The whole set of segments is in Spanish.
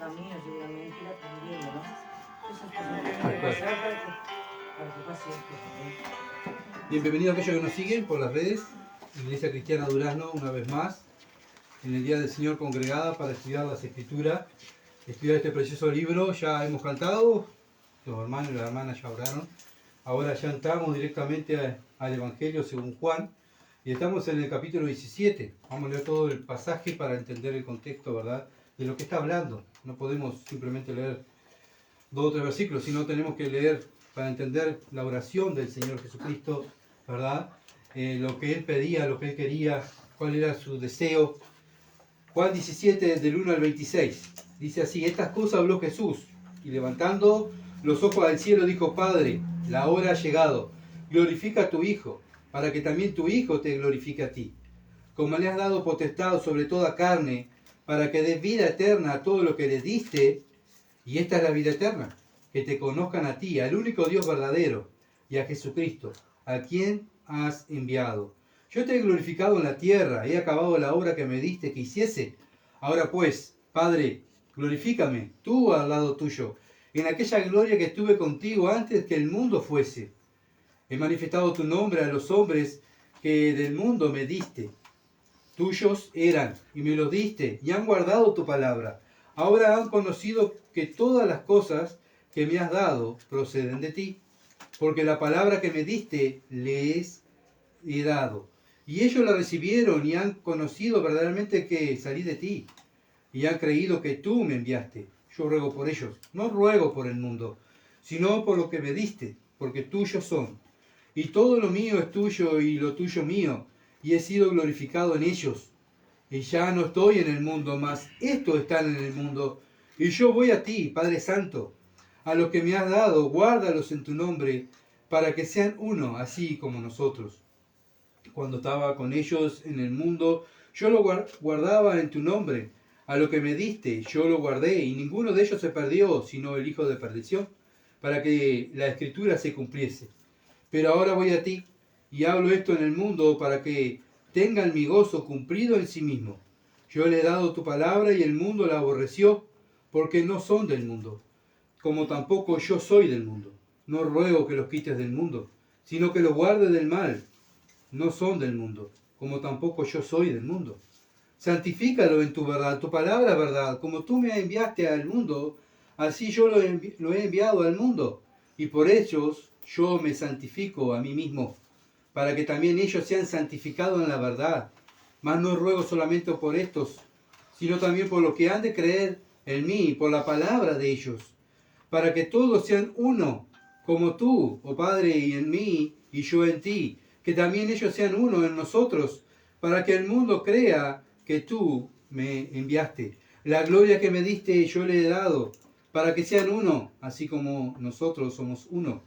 camino seguramente ir aprendiendo, ¿no? Esas cosas tienen que pasar para que pase esto también. Bienvenidos a aquellos que nos siguen por las redes. Iglesia Cristiana Durazno, una vez más, en el Día del Señor congregada para estudiar las Escrituras, estudiar este precioso libro. Ya hemos cantado, los hermanos y las hermanas ya oraron. Ahora ya entramos directamente al Evangelio según Juan y estamos en el capítulo 17. Vamos a leer todo el pasaje para entender el contexto, ¿verdad?, de lo que está hablando. No podemos simplemente leer 2 o 3 versículos, sino tenemos que leer para entender la oración del Señor Jesucristo, ¿verdad? Lo que Él pedía, lo que Él quería, cuál era su deseo. Juan 17, del 1 al 26, dice así: estas cosas habló Jesús, y levantando los ojos al cielo dijo: Padre, la hora ha llegado, glorifica a tu Hijo, para que también tu Hijo te glorifique a ti. Como le has dado potestad sobre toda carne, para que des vida eterna a todo lo que le diste, y esta es la vida eterna, que te conozcan a ti, al único Dios verdadero, y a Jesucristo, a quien has enviado. Yo te he glorificado en la tierra, he acabado la obra que me diste que hiciese. Ahora pues, Padre, glorifícame, tú al lado tuyo, en aquella gloria que tuve contigo antes que el mundo fuese. He manifestado tu nombre a los hombres que del mundo me diste. Tuyos eran, y me los diste, y han guardado tu palabra. Ahora han conocido que todas las cosas que me has dado proceden de ti, porque la palabra que me diste les he dado. Y ellos la recibieron y han conocido verdaderamente que salí de ti, y han creído que tú me enviaste. Yo ruego por ellos, no ruego por el mundo, sino por lo que me diste, porque tuyos son. Y todo lo mío es tuyo y lo tuyo mío, y he sido glorificado en ellos. Y ya no estoy en el mundo, mas estos están en el mundo. Y yo voy a ti, Padre Santo. A los que me has dado, guárdalos en tu nombre, para que sean uno, así como nosotros. Cuando estaba con ellos en el mundo, yo lo guardaba en tu nombre. A lo que me diste, yo lo guardé, y ninguno de ellos se perdió, sino el hijo de perdición, para que la escritura se cumpliese. Pero ahora voy a ti, y hablo esto en el mundo, para que tengan mi gozo cumplido en sí mismo. Yo le he dado tu palabra, y el mundo la aborreció, porque no son del mundo, como tampoco yo soy del mundo. No ruego que los quites del mundo, sino que los guardes del mal. No son del mundo, como tampoco yo soy del mundo. Santifícalo en tu verdad, tu palabra verdad. Como tú me enviaste al mundo, así yo lo he enviado al mundo. Y por ellos yo me santifico a mí mismo, para que también ellos sean santificados en la verdad. Mas no ruego solamente por estos, sino también por los que han de creer en mí, por la palabra de ellos, para que todos sean uno, como tú, oh Padre, y en mí, y yo en ti, que también ellos sean uno en nosotros, para que el mundo crea que tú me enviaste. La gloria que me diste yo le he dado, para que sean uno, así como nosotros somos uno.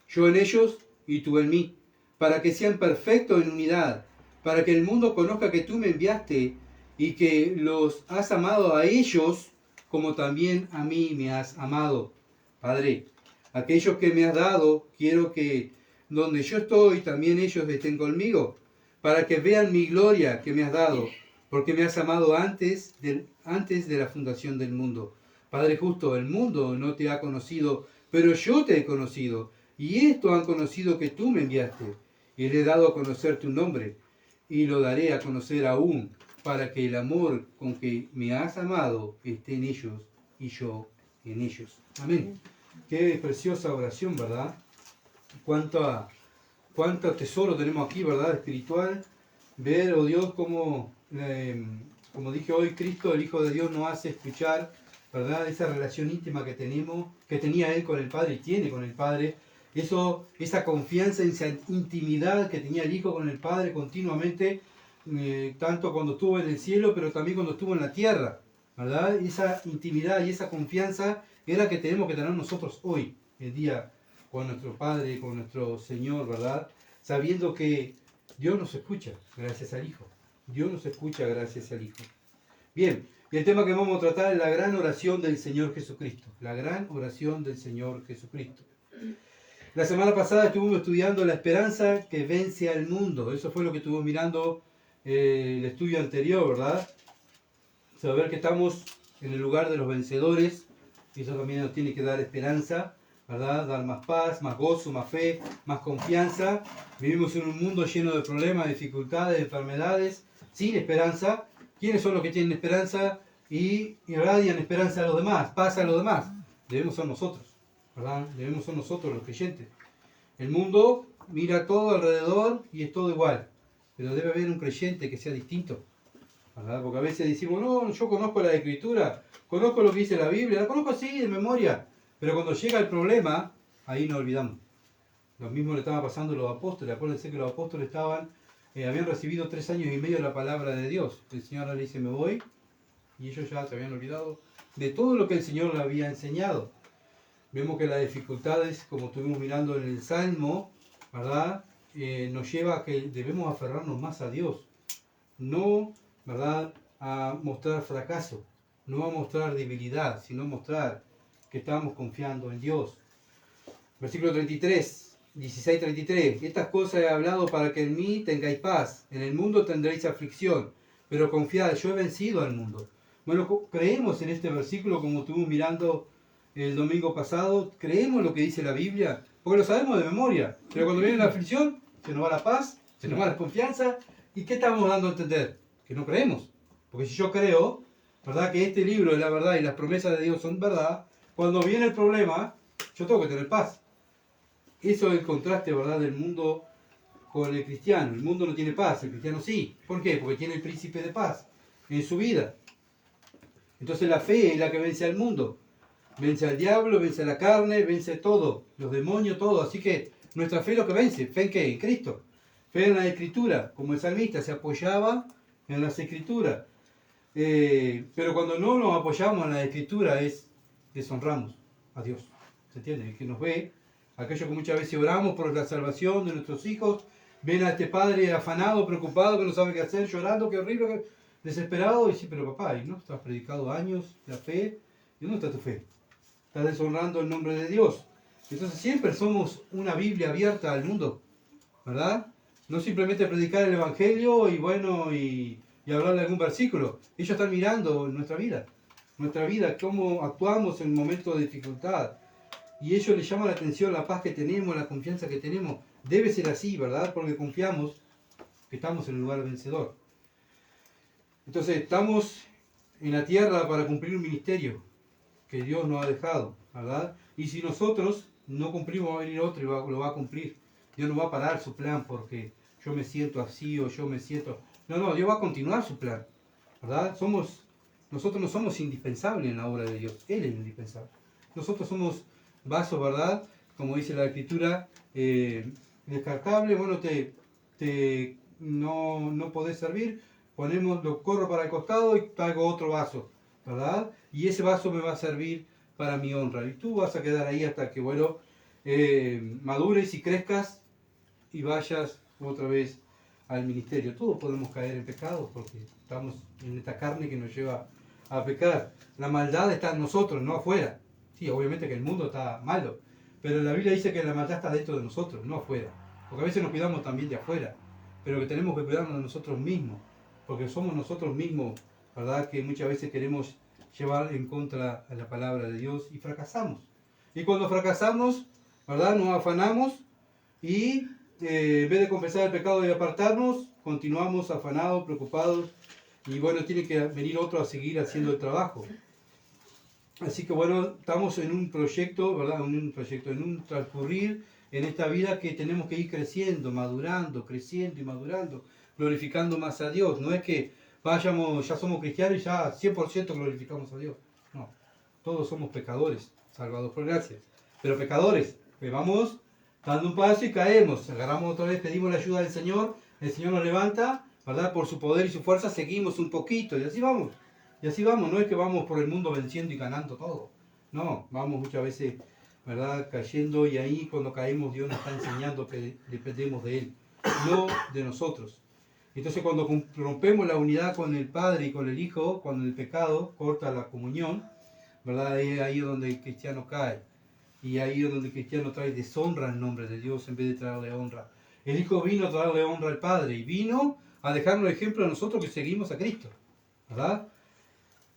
Yo en ellos y tú en mí, para que sean perfectos en unidad, para que el mundo conozca que tú me enviaste y que los has amado a ellos como también a mí me has amado. Padre, aquellos que me has dado, quiero que donde yo estoy también ellos estén conmigo, para que vean mi gloria que me has dado, porque me has amado antes de la fundación del mundo. Padre justo, el mundo no te ha conocido, pero yo te he conocido, y esto han conocido que tú me enviaste, y le he dado a conocer tu nombre, y lo daré a conocer aún, para que el amor con que me has amado esté en ellos, y yo en ellos. Amén. Qué preciosa oración, ¿verdad? Cuánto tesoro tenemos aquí, ¿verdad? Espiritual. Ver, oh Dios, como dije hoy, Cristo, el Hijo de Dios, nos hace escuchar, ¿verdad? Esa relación íntima que tenía Él con el Padre y tiene con el Padre. Esa confianza, esa intimidad que tenía el Hijo con el Padre continuamente, tanto cuando estuvo en el cielo, pero también cuando estuvo en la tierra, ¿verdad? Esa intimidad y esa confianza es la que tenemos que tener nosotros hoy, el día con nuestro Padre, con nuestro Señor, ¿verdad? Sabiendo que Dios nos escucha gracias al Hijo. Dios nos escucha gracias al Hijo. Bien, y el tema que vamos a tratar es la gran oración del Señor Jesucristo. La gran oración del Señor Jesucristo. La semana pasada estuvimos estudiando la esperanza que vence al mundo. Eso fue lo que estuvimos mirando el estudio anterior, ¿verdad? Saber que estamos en el lugar de los vencedores. Y eso también nos tiene que dar esperanza, ¿verdad? Dar más paz, más gozo, más fe, más confianza. Vivimos en un mundo lleno de problemas, dificultades, enfermedades, sin esperanza. ¿Quiénes son los que tienen esperanza y irradian esperanza a los demás, paz a los demás? Debemos ser nosotros, ¿verdad? Debemos ser nosotros los creyentes. El mundo mira todo alrededor y es todo igual, pero debe haber un creyente que sea distinto, ¿verdad? Porque a veces decimos, no, yo conozco la Escritura, conozco lo que dice la Biblia, la conozco así de memoria, pero cuando llega el problema, ahí nos olvidamos. Lo mismo le estaba pasando a los apóstoles. Acuérdense que los apóstoles habían recibido 3 años y medio de la palabra de Dios. El Señor le dice, me voy, y ellos ya se habían olvidado de todo lo que el Señor les había enseñado. Vemos que las dificultades, como estuvimos mirando en el Salmo, ¿verdad? Nos lleva a que debemos aferrarnos más a Dios. No, ¿verdad?, a mostrar fracaso, no a mostrar debilidad, sino mostrar que estamos confiando en Dios. Versículo 33, 16-33. Estas cosas he hablado para que en mí tengáis paz. En el mundo tendréis aflicción, pero confiad, yo he vencido al mundo. Bueno, creemos en este versículo como estuvimos mirando el domingo pasado. Creemos lo que dice la Biblia, porque lo sabemos de memoria. Pero cuando viene la aflicción, se nos va la paz, se nos va la confianza. ¿Y qué estamos dando a entender? Que no creemos. Porque si yo creo, ¿verdad?, que este libro es la verdad y las promesas de Dios son verdad, cuando viene el problema, yo tengo que tener paz. Eso es el contraste, ¿verdad?, del mundo con el cristiano. El mundo no tiene paz, el cristiano sí. ¿Por qué? Porque tiene el príncipe de paz en su vida. Entonces la fe es la que vence al mundo. Vence al diablo, vence a la carne, vence todo, los demonios, todo. Así que nuestra fe es lo que vence. ¿Fe en qué? En Cristo. Fe en la Escritura. Como el salmista se apoyaba en las Escrituras. Pero cuando no nos apoyamos en la Escritura deshonramos a Dios. ¿Se entiende? El que nos ve, aquellos que muchas veces oramos por la salvación de nuestros hijos, ven a este padre afanado, preocupado, que no sabe qué hacer, llorando, qué horrible, desesperado, y dice, pero papá, ¿y no estás predicado años la fe? ¿Y dónde está tu fe? Estás deshonrando el nombre de Dios. Entonces siempre somos una Biblia abierta al mundo, ¿verdad? No simplemente predicar el Evangelio y bueno, y hablar de algún versículo. Ellos están mirando nuestra vida, cómo actuamos en momentos de dificultad. Y ellos les llama la atención la paz que tenemos, la confianza que tenemos. Debe ser así, ¿verdad? Porque confiamos que estamos en el lugar vencedor. Entonces estamos en la tierra para cumplir un ministerio que Dios nos ha dejado, ¿verdad? Y si nosotros no cumplimos, va a venir otro y lo va a cumplir. Dios no va a parar su plan porque yo me siento así o yo me siento... No, Dios va a continuar su plan, ¿verdad? Nosotros no somos indispensables en la obra de Dios, Él es indispensable. Nosotros somos vasos, ¿verdad? Como dice la Escritura, descartable, bueno, no podés servir, lo corro para el costado y traigo otro vaso, ¿verdad? Y ese vaso me va a servir para mi honra. Y tú vas a quedar ahí hasta que, bueno, madures y crezcas y vayas otra vez al ministerio. Todos podemos caer en pecado porque estamos en esta carne que nos lleva a pecar. La maldad está en nosotros, no afuera. Sí, obviamente que el mundo está malo, pero la Biblia dice que la maldad está dentro de nosotros, no afuera. Porque a veces nos cuidamos también de afuera, pero que tenemos que cuidarnos de nosotros mismos, porque somos nosotros mismos, ¿verdad?, que muchas veces queremos llevar en contra a la palabra de Dios y fracasamos. Y cuando fracasamos, ¿verdad?, nos afanamos y en vez de confesar el pecado y apartarnos, continuamos afanados, preocupados, y bueno, tiene que venir otro a seguir haciendo el trabajo. Así que bueno, estamos en un proyecto, ¿verdad? En un transcurrir en esta vida que tenemos que ir creciendo, madurando, creciendo y madurando, glorificando más a Dios. No es que vayamos, ya somos cristianos y ya 100% glorificamos a Dios. No, todos somos pecadores, salvados por gracia. Pero pecadores, que vamos dando un paso y caemos, agarramos otra vez, pedimos la ayuda del Señor, el Señor nos levanta, ¿verdad? Por su poder y su fuerza seguimos un poquito y así vamos. Y así vamos, no es que vamos por el mundo venciendo y ganando todo. No, vamos muchas veces, ¿verdad?, cayendo, y ahí cuando caemos Dios nos está enseñando que dependemos de Él, no de nosotros. Entonces cuando rompemos la unidad con el Padre y con el Hijo, cuando el pecado corta la comunión, ¿verdad?, es ahí donde el cristiano cae. Y ahí es donde el cristiano trae deshonra al nombre de Dios en vez de traerle honra. El Hijo vino a traerle honra al Padre y vino a dejarnos ejemplo a nosotros que seguimos a Cristo, ¿verdad?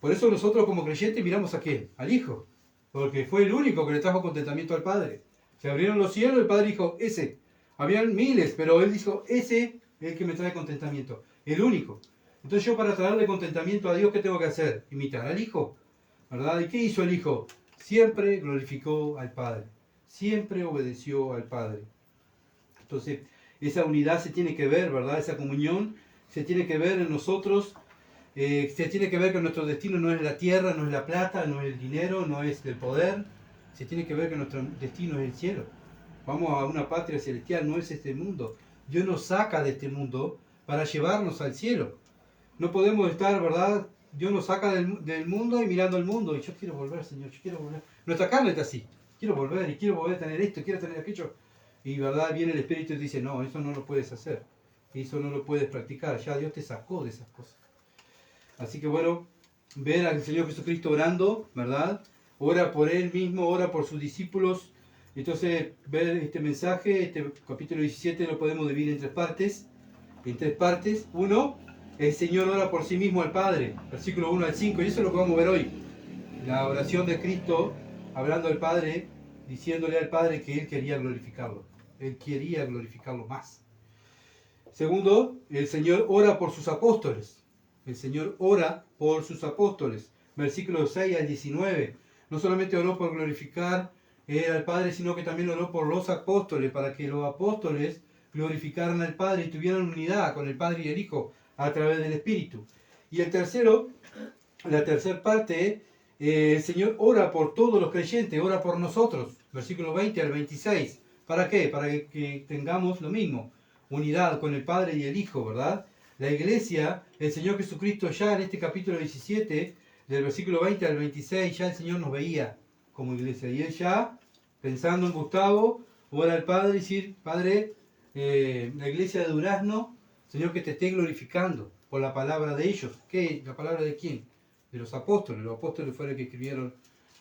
Por eso nosotros como creyentes miramos a quién, al Hijo, porque fue el único que le trajo contentamiento al Padre. Se abrieron los cielos, el Padre dijo, ese. Habían miles, pero él dijo, ese es el que me trae contentamiento, el único. Entonces yo para traerle contentamiento a Dios, ¿qué tengo que hacer? Imitar al Hijo, ¿verdad? ¿Y qué hizo el Hijo? Siempre glorificó al Padre, siempre obedeció al Padre. Entonces, esa unidad se tiene que ver, ¿verdad? Esa comunión se tiene que ver en nosotros, se tiene que ver que nuestro destino no es la tierra, no es la plata, no es el dinero, no es el poder, se tiene que ver que nuestro destino es el cielo. Vamos a una patria celestial, no es este mundo. Dios nos saca de este mundo para llevarnos al cielo. No podemos estar, ¿verdad? Dios nos saca del mundo y mirando al mundo. Y yo quiero volver, Señor, yo quiero volver. Nuestra carne está así. Quiero volver y quiero volver a tener esto, quiero tener aquello. Y, ¿verdad? Viene el Espíritu y dice, no, eso no lo puedes hacer. Eso no lo puedes practicar. Ya Dios te sacó de esas cosas. Así que bueno, ver al Señor Jesucristo orando, ¿verdad? Ora por Él mismo, ora por sus discípulos. Entonces, ver este mensaje, este capítulo 17, lo podemos dividir en tres partes. Uno, el Señor ora por sí mismo al Padre, versículo 1 al 5, y eso es lo que vamos a ver hoy. La oración de Cristo, hablando al Padre, diciéndole al Padre que Él quería glorificarlo. Él quería glorificarlo más. Segundo, el Señor ora por sus apóstoles. El Señor ora por sus apóstoles. Versículos 6 al 19. No solamente oró por glorificar al Padre, sino que también oró por los apóstoles, para que los apóstoles glorificaran al Padre y tuvieran unidad con el Padre y el Hijo a través del Espíritu. Y el tercero, la tercera parte, el Señor ora por todos los creyentes, ora por nosotros. Versículo 20 al 26. ¿Para qué? Para que tengamos lo mismo, unidad con el Padre y el Hijo, ¿verdad? La iglesia, el Señor Jesucristo ya en este capítulo 17, del versículo 20 al 26, ya el Señor nos veía como iglesia. Y Él ya, pensando en Gustavo, ora al Padre y decir, Padre, la iglesia de Durazno, Señor, que te esté glorificando por la palabra de ellos. ¿Qué? ¿La palabra de quién? De los apóstoles. Los apóstoles fueron los que escribieron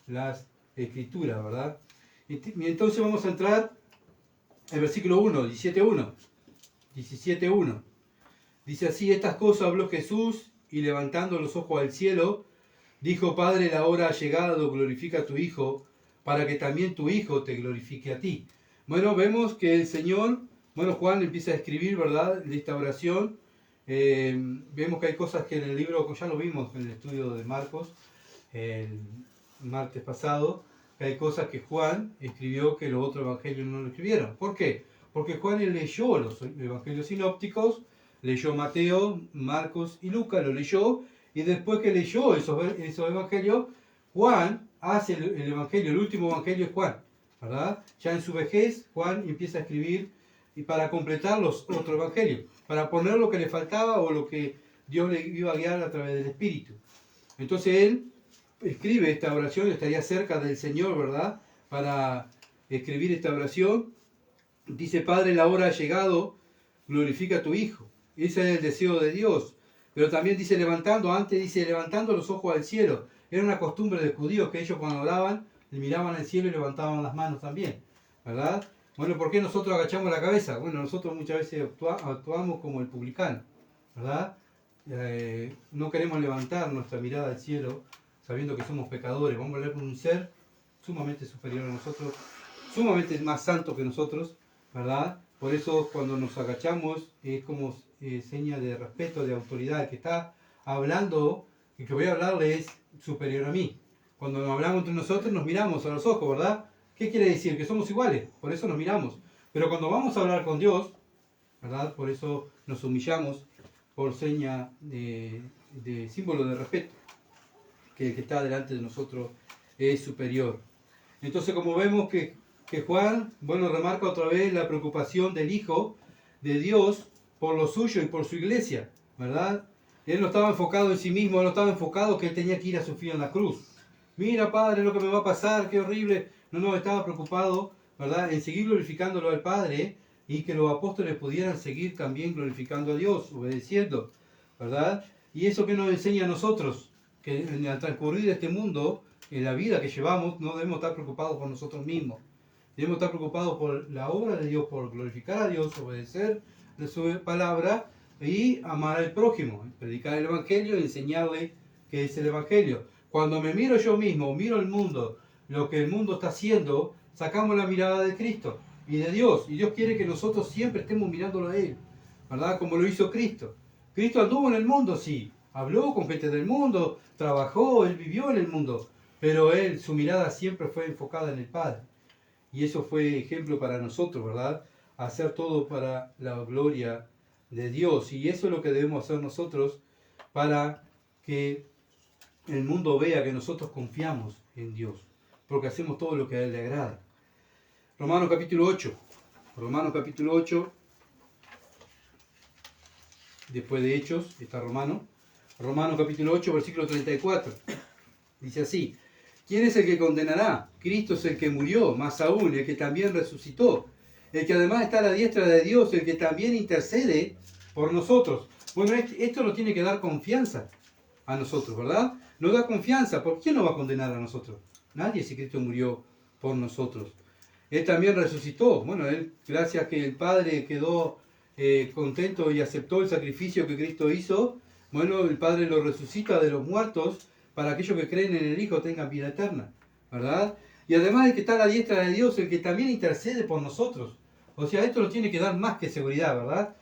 las escrituras, ¿verdad? Y entonces vamos a entrar al versículo 1, 17.1. 17.1. Dice así, estas cosas habló Jesús y levantando los ojos al cielo, dijo, Padre, la hora ha llegado, glorifica a tu Hijo, para que también tu Hijo te glorifique a ti. Bueno, vemos que el Señor, bueno, Juan empieza a escribir, ¿verdad?, de esta oración. Vemos que hay cosas que en el libro, ya lo vimos en el estudio de Marcos, el martes pasado, que hay cosas que Juan escribió que los otros evangelios no lo escribieron. ¿Por qué? Porque Juan leyó los evangelios sinópticos, leyó Mateo, Marcos y Lucas, lo leyó, y después que leyó esos evangelios, Juan hace el evangelio, el último evangelio es Juan, ¿verdad? Ya en su vejez, Juan empieza a escribir y para completar los otros evangelios, para poner lo que le faltaba o lo que Dios le iba a guiar a través del Espíritu. Entonces él escribe esta oración, estaría cerca del Señor, ¿verdad? Para escribir esta oración. Dice, Padre, la hora ha llegado, glorifica a tu Hijo. Ese es el deseo de Dios. Pero también dice levantando los ojos al cielo. Era una costumbre de judíos que ellos cuando oraban, miraban al cielo y levantaban las manos también, ¿verdad? Bueno, ¿por qué nosotros agachamos la cabeza? Bueno, nosotros muchas veces actuamos como el publicano, ¿verdad? No queremos levantar nuestra mirada al cielo sabiendo que somos pecadores. Vamos a hablar con un ser sumamente superior a nosotros, sumamente más santo que nosotros, ¿verdad? Por eso cuando nos agachamos es como seña de respeto, de autoridad. El que está hablando, el que voy a hablarle es superior a mí. Cuando nos hablamos entre nosotros nos miramos a los ojos, ¿verdad? ¿Qué quiere decir? Que somos iguales, por eso nos miramos. Pero cuando vamos a hablar con Dios, ¿verdad? Por eso nos humillamos por seña de símbolo de respeto, que el que está delante de nosotros es superior. Entonces, como vemos que Juan, bueno, remarca otra vez la preocupación del Hijo de Dios por lo suyo y por su iglesia, ¿verdad? Él no estaba enfocado en sí mismo, él no estaba enfocado que él tenía que ir a sufrir en la cruz. Mira, Padre, lo que me va a pasar, qué horrible. No, estaba preocupado, ¿verdad?, en seguir glorificándolo al Padre y que los apóstoles pudieran seguir también glorificando a Dios, obedeciendo, ¿verdad? Y eso que nos enseña a nosotros, que al transcurrir de este mundo, en la vida que llevamos, no debemos estar preocupados por nosotros mismos. Debemos estar preocupados por la obra de Dios, por glorificar a Dios, obedecer de su palabra y amar al prójimo, predicar el Evangelio y enseñarle que es el Evangelio. Cuando me miro yo mismo, miro el mundo, lo que el mundo está haciendo, sacamos la mirada de Cristo y de Dios. Y Dios quiere que nosotros siempre estemos mirándolo a Él, ¿verdad? Como lo hizo Cristo. Cristo anduvo en el mundo, sí. Habló con gente del mundo, trabajó, Él vivió en el mundo. Pero Él, su mirada siempre fue enfocada en el Padre. Y eso fue ejemplo para nosotros, ¿verdad? Hacer todo para la gloria de Dios. Y eso es lo que debemos hacer nosotros para que el mundo vea que nosotros confiamos en Dios. Porque hacemos todo lo que a Él le agrada. Romanos capítulo 8. Romanos capítulo 8. Después de Hechos está Romanos. Romanos capítulo 8, versículo 34. Dice así. ¿Quién es el que condenará? Cristo es el que murió, más aún, el que también resucitó, el que además está a la diestra de Dios, el que también intercede por nosotros. Bueno, esto nos tiene que dar confianza a nosotros, ¿verdad? Nos da confianza. ¿Por quién nos va a condenar a nosotros? Nadie, si Cristo murió por nosotros. Él también resucitó. Bueno, Él, gracias que el Padre quedó contento y aceptó el sacrificio que Cristo hizo, bueno, el Padre lo resucita de los muertos para aquellos que creen en el Hijo tengan vida eterna, ¿verdad? Y además el que está a la diestra de Dios, el que también intercede por nosotros. O sea, esto nos tiene que dar más que seguridad, ¿verdad?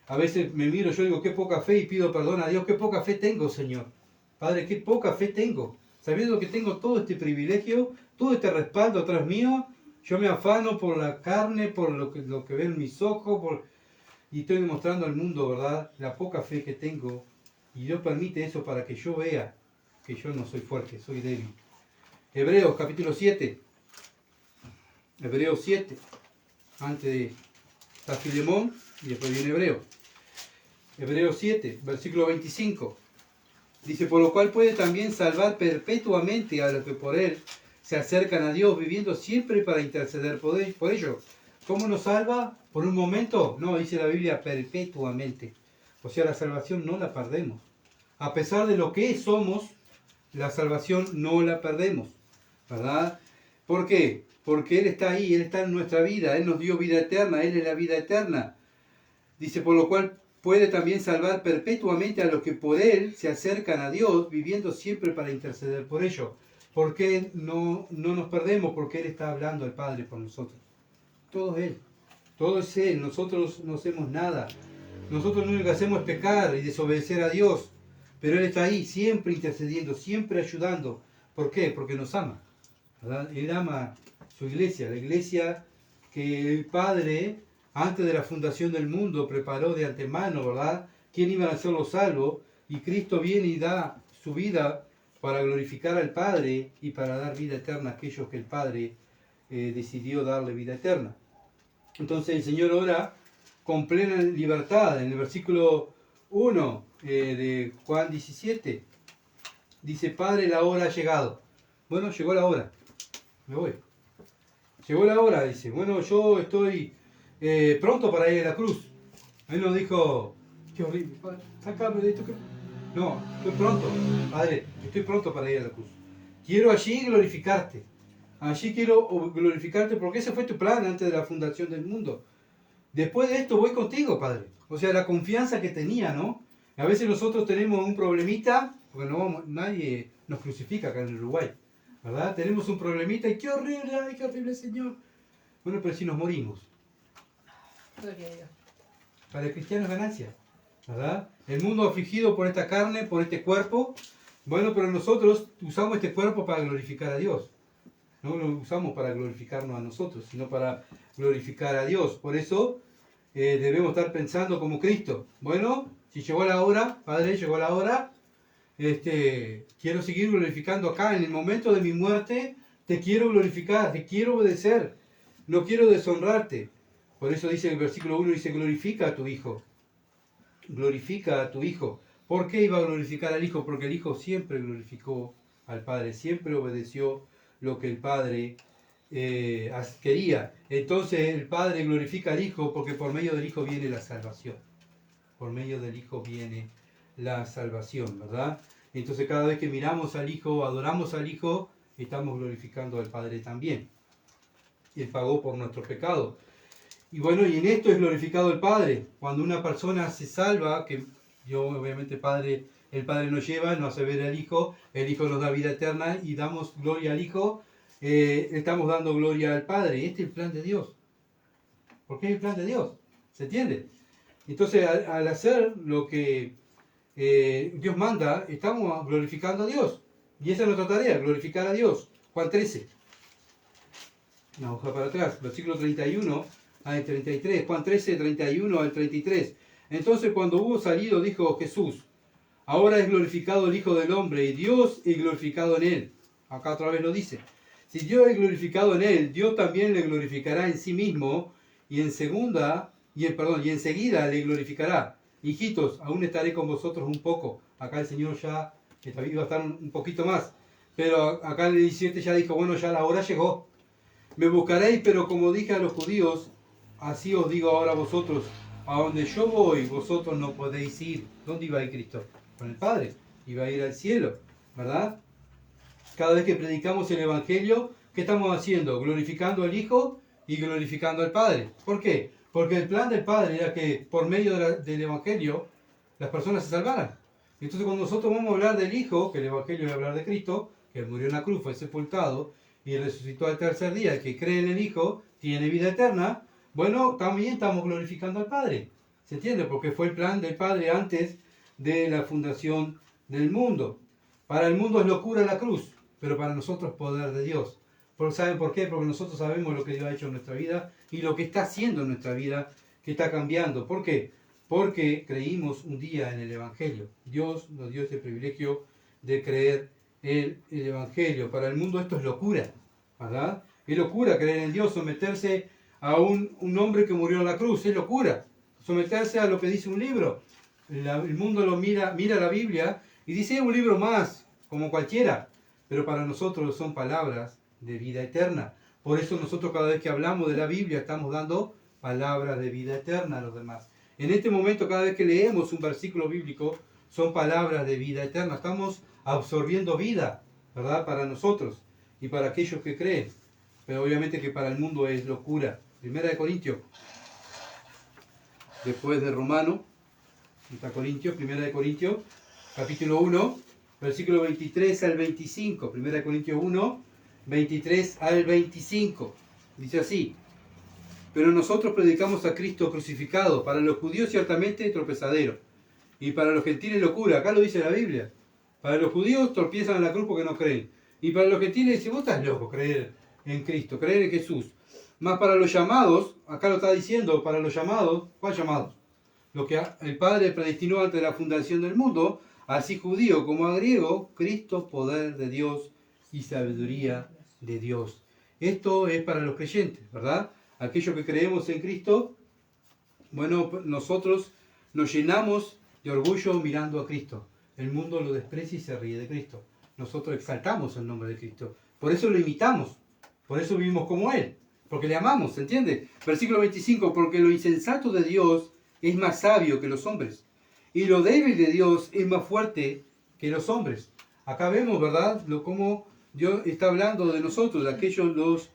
A veces me miro, yo digo, qué poca fe, y pido perdón a Dios, qué poca fe tengo, Señor. Padre, qué poca fe tengo. Sabiendo que tengo todo este privilegio, todo este respaldo atrás mío, yo me afano por la carne, por lo que ven mis ojos, y estoy demostrando al mundo, ¿verdad?, la poca fe que tengo. Y Dios permite eso para que yo vea que yo no soy fuerte, soy débil. Hebreos capítulo 7. Hebreos 7. Antes está Filemón y después viene Hebreos. Hebreos 7, versículo 25. Dice, por lo cual puede también salvar perpetuamente a los que por Él se acercan a Dios, viviendo siempre para interceder por ellos. ¿Cómo nos salva? ¿Por un momento? No, dice la Biblia, perpetuamente. O sea, la salvación no la perdemos. A pesar de lo que somos, la salvación no la perdemos, ¿verdad? ¿Por qué? Porque Él está ahí, Él está en nuestra vida, Él nos dio vida eterna, Él es la vida eterna. Dice, por lo cual puede también salvar perpetuamente a los que por Él se acercan a Dios, viviendo siempre para interceder por ellos. ¿Por qué no nos perdemos? Porque Él está hablando al Padre por nosotros. Todo es Él. Todo es Él. Nosotros no hacemos nada. Nosotros lo único que hacemos es pecar y desobedecer a Dios. Pero Él está ahí, siempre intercediendo, siempre ayudando. ¿Por qué? Porque nos ama, ¿verdad? Él ama su iglesia, la iglesia que el Padre, antes de la fundación del mundo, preparó de antemano, ¿verdad? ¿Quién iba a ser los salvos? Y Cristo viene y da su vida para glorificar al Padre y para dar vida eterna a aquellos que el Padre decidió darle vida eterna. Entonces el Señor ora con plena libertad. En el versículo 1 de Juan 17 dice, Padre, la hora ha llegado. Bueno, llegó la hora. Me voy. Llegó la hora, dice. Bueno, yo estoy pronto para ir a la cruz. Él nos dijo, qué horrible, Padre, sácame de esto. No, estoy pronto, Padre, estoy pronto para ir a la cruz. Quiero allí glorificarte. Allí quiero glorificarte porque ese fue tu plan antes de la fundación del mundo. Después de esto voy contigo, Padre. O sea, la confianza que tenía, ¿no? A veces nosotros tenemos un problemita, porque nadie nos crucifica acá en el Uruguay, ¿verdad? Tenemos un problemita y qué horrible, Señor. Bueno, pero si nos morimos. Gloria a Dios. Para el cristiano es ganancia, ¿verdad? El mundo afligido por esta carne, por este cuerpo. Bueno, pero nosotros usamos este cuerpo para glorificar a Dios. No lo usamos para glorificarnos a nosotros, sino para glorificar a Dios. Por eso debemos estar pensando como Cristo. Bueno, si llegó la hora, Padre, llegó la hora, quiero seguir glorificando acá. En el momento de mi muerte, te quiero glorificar, te quiero obedecer. No quiero deshonrarte. Por eso dice el versículo 1, dice, glorifica a tu Hijo. Glorifica a tu Hijo. ¿Por qué iba a glorificar al Hijo? Porque el Hijo siempre glorificó al Padre, siempre obedeció lo que el Padre quería. Entonces el Padre glorifica al Hijo porque por medio del Hijo viene la salvación. Por medio del Hijo viene la salvación, ¿verdad? Entonces cada vez que miramos al Hijo, adoramos al Hijo, estamos glorificando al Padre también. Él pagó por nuestro pecado. Y bueno, y en esto es glorificado el Padre. Cuando una persona se salva, que yo obviamente Padre el Padre nos lleva, nos hace ver al Hijo, el Hijo nos da vida eterna y damos gloria al Hijo, estamos dando gloria al Padre. Este es el plan de Dios. Porque es el plan de Dios. ¿Se entiende? Entonces, al hacer lo que Dios manda, estamos glorificando a Dios. Y esa es nuestra tarea, glorificar a Dios. Juan 13. Una hoja para atrás, versículo 31 al 33. Juan 13, 31 al 33. Entonces, cuando hubo salido, dijo Jesús: ahora es glorificado el Hijo del Hombre, y Dios es glorificado en él. Acá otra vez lo dice. Si Dios es glorificado en él, Dios también le glorificará en sí mismo, y enseguida le glorificará. Hijitos, aún estaré con vosotros un poco. Acá el Señor ya iba a estar un poquito más. Pero acá en el 17 ya dijo, bueno, ya la hora llegó. Me buscaréis, pero como dije a los judíos, así os digo ahora a vosotros, a donde yo voy, vosotros no podéis ir. ¿Dónde iba a ir Cristo? Con el Padre. Iba a ir al cielo, ¿verdad? Cada vez que predicamos el Evangelio, ¿qué estamos haciendo? Glorificando al Hijo y glorificando al Padre. ¿Por qué? Porque el plan del Padre era que por medio del Evangelio las personas se salvaran. Entonces cuando nosotros vamos a hablar del Hijo, que el Evangelio es hablar de Cristo, que murió en la cruz, fue sepultado y resucitó al tercer día, el que cree en el Hijo tiene vida eterna, bueno, también estamos glorificando al Padre. ¿Se entiende? Porque fue el plan del Padre antes de la fundación del mundo. Para el mundo es locura la cruz, pero para nosotros es poder de Dios. ¿Saben por qué? Porque nosotros sabemos lo que Dios ha hecho en nuestra vida y lo que está haciendo en nuestra vida, que está cambiando. ¿Por qué? Porque creímos un día en el Evangelio. Dios nos dio ese privilegio de creer en el Evangelio. Para el mundo esto es locura, ¿verdad? Es locura creer en Dios, someterse a un hombre que murió en la cruz, es locura. Someterse a lo que dice un libro. El mundo lo mira la Biblia y dice, es un libro más, como cualquiera. Pero para nosotros son palabras de vida eterna. Por eso nosotros cada vez que hablamos de la Biblia estamos dando palabras de vida eterna a los demás. En este momento, cada vez que leemos un versículo bíblico, son palabras de vida eterna. Estamos absorbiendo vida, ¿verdad? Para nosotros y para aquellos que creen. Pero obviamente que para el mundo es locura. Primera de Corintios, después de Romano, Primera de Corintios, capítulo 1, versículo 23 al 25. Primera de Corintios 1, 23 al 25. Dice así: pero nosotros predicamos a Cristo crucificado, para los judíos ciertamente tropezadero, y para los gentiles locura. Acá lo dice la Biblia. Para los judíos tropiezan en la cruz porque no creen. Y para los gentiles dice, vos estás loco creer en Cristo, creer en Jesús. Más para los llamados, acá lo está diciendo, para los llamados, ¿cuál llamados? Lo que el Padre predestinó antes de la fundación del mundo, así judío como a griego, Cristo, poder de Dios y sabiduría de Dios. Esto es para los creyentes, ¿verdad? Aquellos que creemos en Cristo, bueno, nosotros nos llenamos de orgullo mirando a Cristo. El mundo lo desprecia y se ríe de Cristo. Nosotros exaltamos el nombre de Cristo. Por eso lo imitamos. Por eso vivimos como Él. Porque le amamos, ¿se entiende? Versículo 25, porque lo insensato de Dios es más sabio que los hombres. Y lo débil de Dios es más fuerte que los hombres. Acá vemos, ¿verdad? Cómo Dios está hablando de nosotros, de aquellos los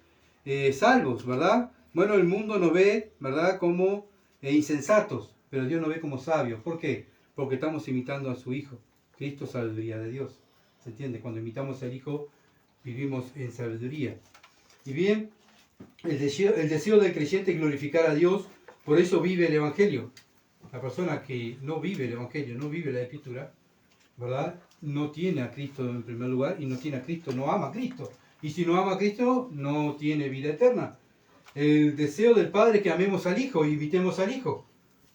salvos, ¿verdad? Bueno, el mundo nos ve, ¿verdad? Como insensatos, pero Dios nos ve como sabios. ¿Por qué? Porque estamos imitando a su Hijo. Cristo, sabiduría de Dios. ¿Se entiende? Cuando imitamos al Hijo, vivimos en sabiduría. Y bien, el deseo del creyente es glorificar a Dios, por eso vive el Evangelio. La persona que no vive el Evangelio, no vive la Escritura, ¿verdad? No tiene a Cristo en primer lugar, y no tiene a Cristo, no ama a Cristo. Y si no ama a Cristo, no tiene vida eterna. El deseo del Padre es que amemos al Hijo y imitemos al Hijo.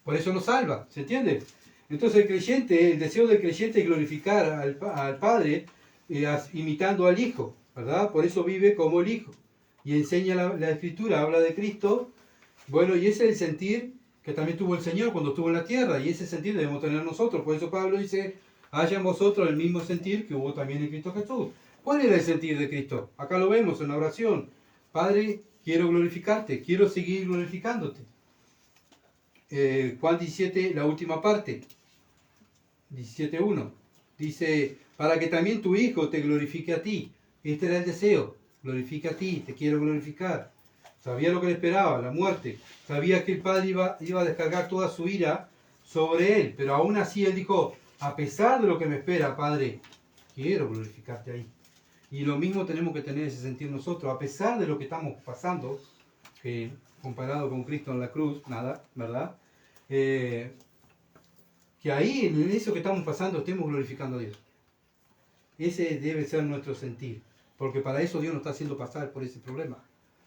Por eso nos salva, ¿se entiende? Entonces el deseo del creyente es glorificar al Padre imitando al Hijo, ¿verdad? Por eso vive como el Hijo. Y enseña la Escritura, habla de Cristo. Bueno, y ese es el sentir que también tuvo el Señor cuando estuvo en la tierra, y ese sentir debemos tener nosotros. Por eso Pablo dice, haya en vosotros el mismo sentir que hubo también en Cristo Jesús. ¿Cuál era el sentir de Cristo? Acá lo vemos en la oración. Padre, quiero glorificarte, quiero seguir glorificándote. Juan 17, la última parte, 17.1, dice, para que también tu Hijo te glorifique a ti. Este era el deseo, glorifica a ti, te quiero glorificar. Sabía lo que le esperaba, la muerte. Sabía que el Padre iba a descargar toda su ira sobre él, pero aún así él dijo, a pesar de lo que me espera, Padre, quiero glorificarte ahí. Y lo mismo tenemos que tener ese sentir nosotros, a pesar de lo que estamos pasando, que comparado con Cristo en la cruz, nada, ¿verdad? Que ahí, en eso que estamos pasando, estemos glorificando a Dios. Ese debe ser nuestro sentir, porque para eso Dios nos está haciendo pasar por ese problema,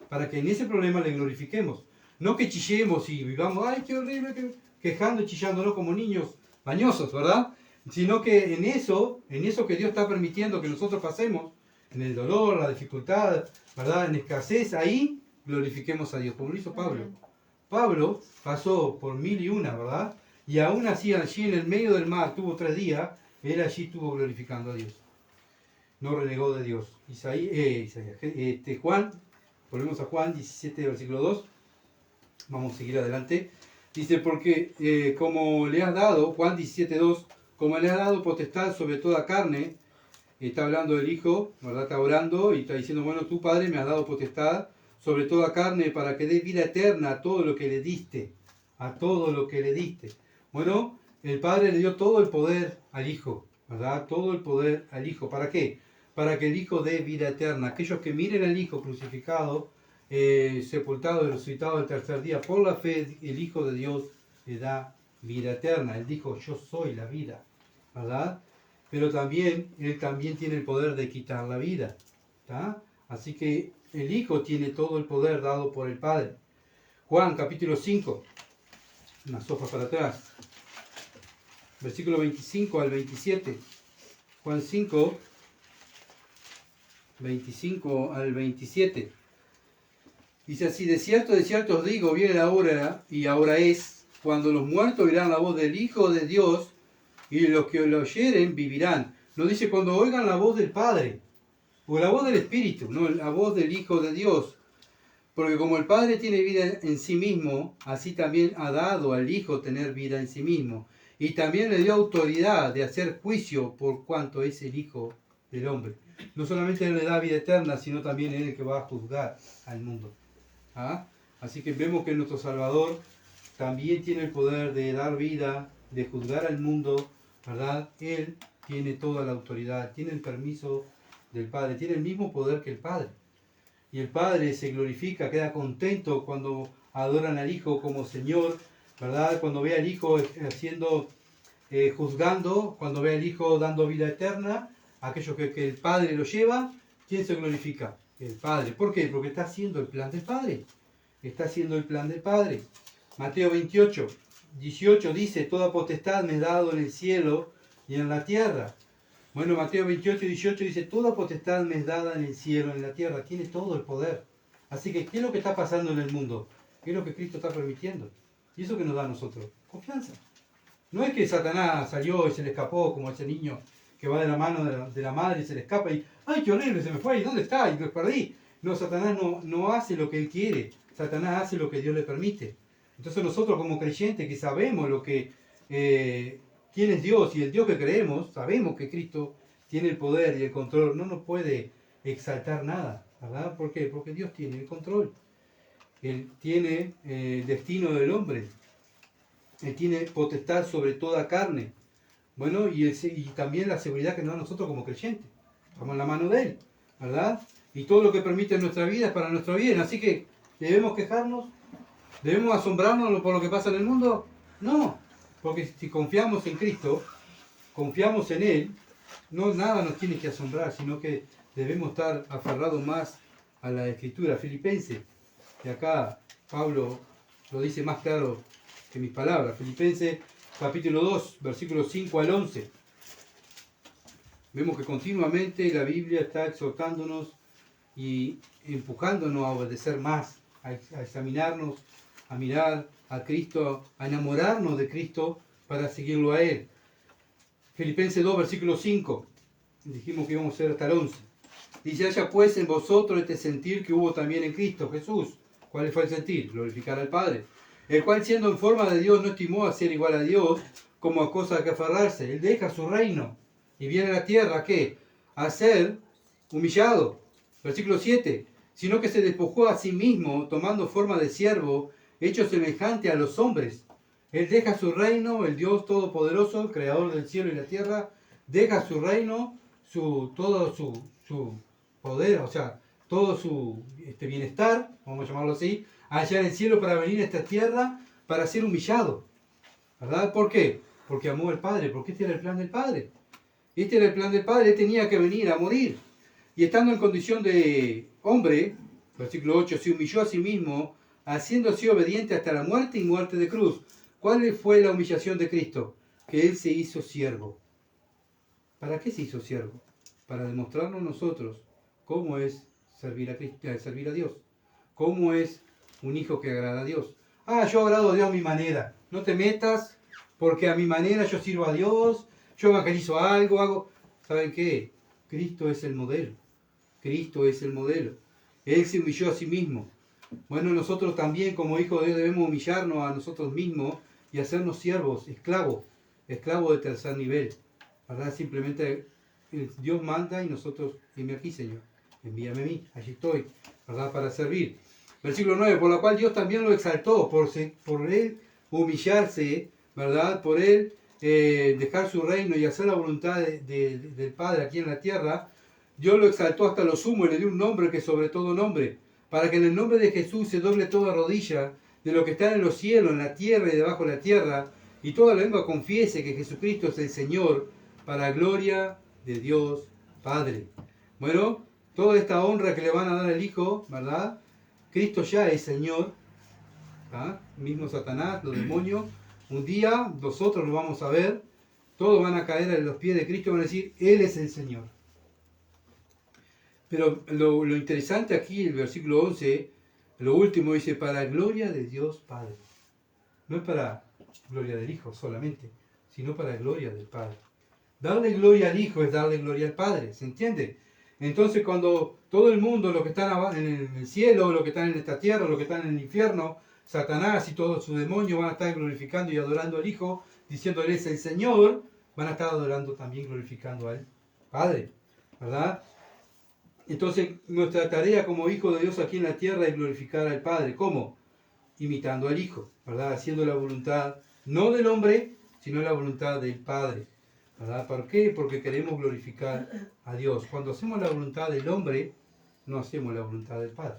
para que en ese problema le glorifiquemos. No que chillemos y vivamos, ay, qué horrible, quejando y chillándonos como niños bañosos, ¿verdad? Sino que en eso que Dios está permitiendo que nosotros pasemos, en el dolor, la dificultad, ¿verdad? En escasez, ahí glorifiquemos a Dios, como lo hizo Pablo. Pablo pasó por 1001, ¿verdad? Y aún así, allí en el medio del mar, tuvo 3 días, él allí estuvo glorificando a Dios. No renegó de Dios. Juan, volvemos a Juan 17, versículo 2. Vamos a seguir adelante. Dice, porque como le has dado, Juan 17, 2, como le has dado potestad sobre toda carne, está hablando del Hijo, ¿verdad? Está orando y está diciendo, bueno, tú, Padre, me has dado potestad sobre toda carne para que dé vida eterna a todo lo que le diste. A todo lo que le diste. Bueno, el Padre le dio todo el poder al Hijo, ¿verdad? Todo el poder al Hijo. ¿Para qué? Para que el Hijo dé vida eterna. Aquellos que miren al Hijo crucificado, sepultado y resucitado el tercer día, por la fe, el Hijo de Dios le da vida eterna. Él dijo, yo soy la vida, ¿verdad? Pero también, Él también tiene el poder de quitar la vida, ¿tá? Así que el Hijo tiene todo el poder dado por el Padre. Juan, capítulo 5, una sopa para atrás, versículo 25 al 27. Juan 5, 25 al 27. Dice así, de cierto os digo, viene la hora, y ahora es, cuando los muertos oirán la voz del Hijo de Dios, y los que lo oyeren vivirán. No dice cuando oigan la voz del Padre, o la voz del Espíritu, no, la voz del Hijo de Dios. Porque como el Padre tiene vida en sí mismo, así también ha dado al Hijo tener vida en sí mismo. Y también le dio autoridad de hacer juicio por cuanto es el Hijo del Hombre. No solamente Él le da vida eterna, sino también Él es el que va a juzgar al mundo. ¿Ah? Así que vemos que nuestro Salvador también tiene el poder de dar vida, de juzgar al mundo, ¿verdad? Él tiene toda la autoridad, tiene el permiso del Padre, tiene el mismo poder que el Padre. Y el Padre se glorifica, queda contento cuando adoran al Hijo como Señor, ¿verdad? Cuando ve al Hijo juzgando, cuando ve al Hijo dando vida eterna, aquellos que el Padre lo lleva, ¿quién se glorifica? El Padre. ¿Por qué? Porque está haciendo el plan del Padre. Está haciendo el plan del Padre. Mateo 28, 18 dice, toda potestad me es dado en el cielo y en la tierra. Bueno, Mateo 28, 18 dice, toda potestad me es dada en el cielo, en la tierra. Tiene todo el poder. Así que, ¿qué es lo que está pasando en el mundo? ¿Qué es lo que Cristo está permitiendo? ¿Y eso que nos da a nosotros? Confianza. No es que Satanás salió y se le escapó como ese niño que va de la mano de la madre y se le escapa y, ¡ay, qué horrible! Se me fue, ¿y dónde está? Y lo perdí. No, Satanás no hace lo que él quiere. Satanás hace lo que Dios le permite. Entonces nosotros como creyentes que sabemos quién es Dios y el Dios que creemos, sabemos que Cristo tiene el poder y el control, no nos puede exaltar nada, ¿verdad? ¿Por qué? Porque Dios tiene el control. Él tiene el destino del hombre. Él tiene potestad sobre toda carne. Bueno, y también la seguridad que nos da a nosotros como creyentes. Estamos en la mano de Él, ¿verdad? Y todo lo que permite en nuestra vida es para nuestro bien. Así que, ¿debemos quejarnos? ¿Debemos asombrarnos por lo que pasa en el mundo? No, porque si confiamos en Cristo, confiamos en Él, no nada nos tiene que asombrar, sino que debemos estar aferrados más a la Escritura. Filipenses, y acá Pablo lo dice más claro que mis palabras. Filipenses capítulo 2, versículos 5 al 11. Vemos que continuamente la Biblia está exhortándonos y empujándonos a obedecer más, a examinarnos, a mirar a Cristo, a enamorarnos de Cristo para seguirlo a Él. Filipenses 2, versículo 5. Dijimos que íbamos a ser hasta el 11. Dice, haya pues en vosotros este sentir que hubo también en Cristo Jesús. ¿Cuál fue el sentir? Glorificar al Padre. El cual siendo en forma de Dios no estimó a ser igual a Dios como a cosa que aferrarse. Él deja su reino y viene a la tierra, ¿qué? A ser humillado. Versículo 7. Sino que se despojó a sí mismo, tomando forma de siervo, hecho semejante a los hombres. Él deja su reino, el Dios Todopoderoso, el Creador del cielo y la tierra, deja su reino, todo su poder, o sea, todo su bienestar, vamos a llamarlo así, allá en el cielo para venir a esta tierra para ser humillado. ¿Verdad? ¿Por qué? Porque amó al Padre, porque este era el plan del Padre. Este era el plan del Padre, él tenía que venir a morir. Y estando en condición de hombre, versículo 8, se humilló a sí mismo, haciéndose obediente hasta la muerte y muerte de cruz. ¿Cuál fue la humillación de Cristo? Que Él se hizo siervo. ¿Para qué se hizo siervo? Para demostrarnos nosotros cómo es servir a Dios. Cómo es un hijo que agrada a Dios. Yo agrado a Dios a mi manera. No te metas, porque a mi manera yo sirvo a Dios, yo evangelizo algo, hago... ¿Saben qué? Cristo es el modelo. Cristo es el modelo. Él se humilló a sí mismo. Bueno, nosotros también como hijos de Dios debemos humillarnos a nosotros mismos y hacernos siervos, esclavos de tercer nivel. ¿Verdad? Simplemente Dios manda y nosotros, heme aquí, Señor, envíame a mí, allí estoy, ¿verdad? Para servir. Versículo 9, por lo cual Dios también lo exaltó, por él humillarse, ¿verdad? Por él dejar su reino y hacer la voluntad del Padre aquí en la tierra. Dios lo exaltó hasta lo sumo y le dio un nombre que sobre todo nombre, para que en el nombre de Jesús se doble toda rodilla de lo que está en los cielos, en la tierra y debajo de la tierra, y toda lengua confiese que Jesucristo es el Señor, para gloria de Dios Padre. Bueno, toda esta honra que le van a dar al Hijo, ¿verdad? Cristo ya es Señor, mismo Satanás, los demonios, un día nosotros lo vamos a ver, todos van a caer a los pies de Cristo y van a decir, Él es el Señor. Pero lo interesante aquí, el versículo 11, lo último dice, para gloria de Dios Padre. No es para gloria del Hijo solamente, sino para gloria del Padre. Darle gloria al Hijo es darle gloria al Padre, ¿se entiende? Entonces cuando todo el mundo, los que están en el cielo, los que están en esta tierra, los que están en el infierno, Satanás y todos sus demonios van a estar glorificando y adorando al Hijo, diciendo Él es el Señor, van a estar adorando también, glorificando al Padre, ¿verdad? Entonces nuestra tarea como hijo de Dios aquí en la tierra es glorificar al Padre. ¿Cómo? Imitando al Hijo, ¿verdad? Haciendo la voluntad, no del hombre, sino la voluntad del Padre. ¿Verdad? ¿Por qué? Porque queremos glorificar a Dios. Cuando hacemos la voluntad del hombre, no hacemos la voluntad del Padre.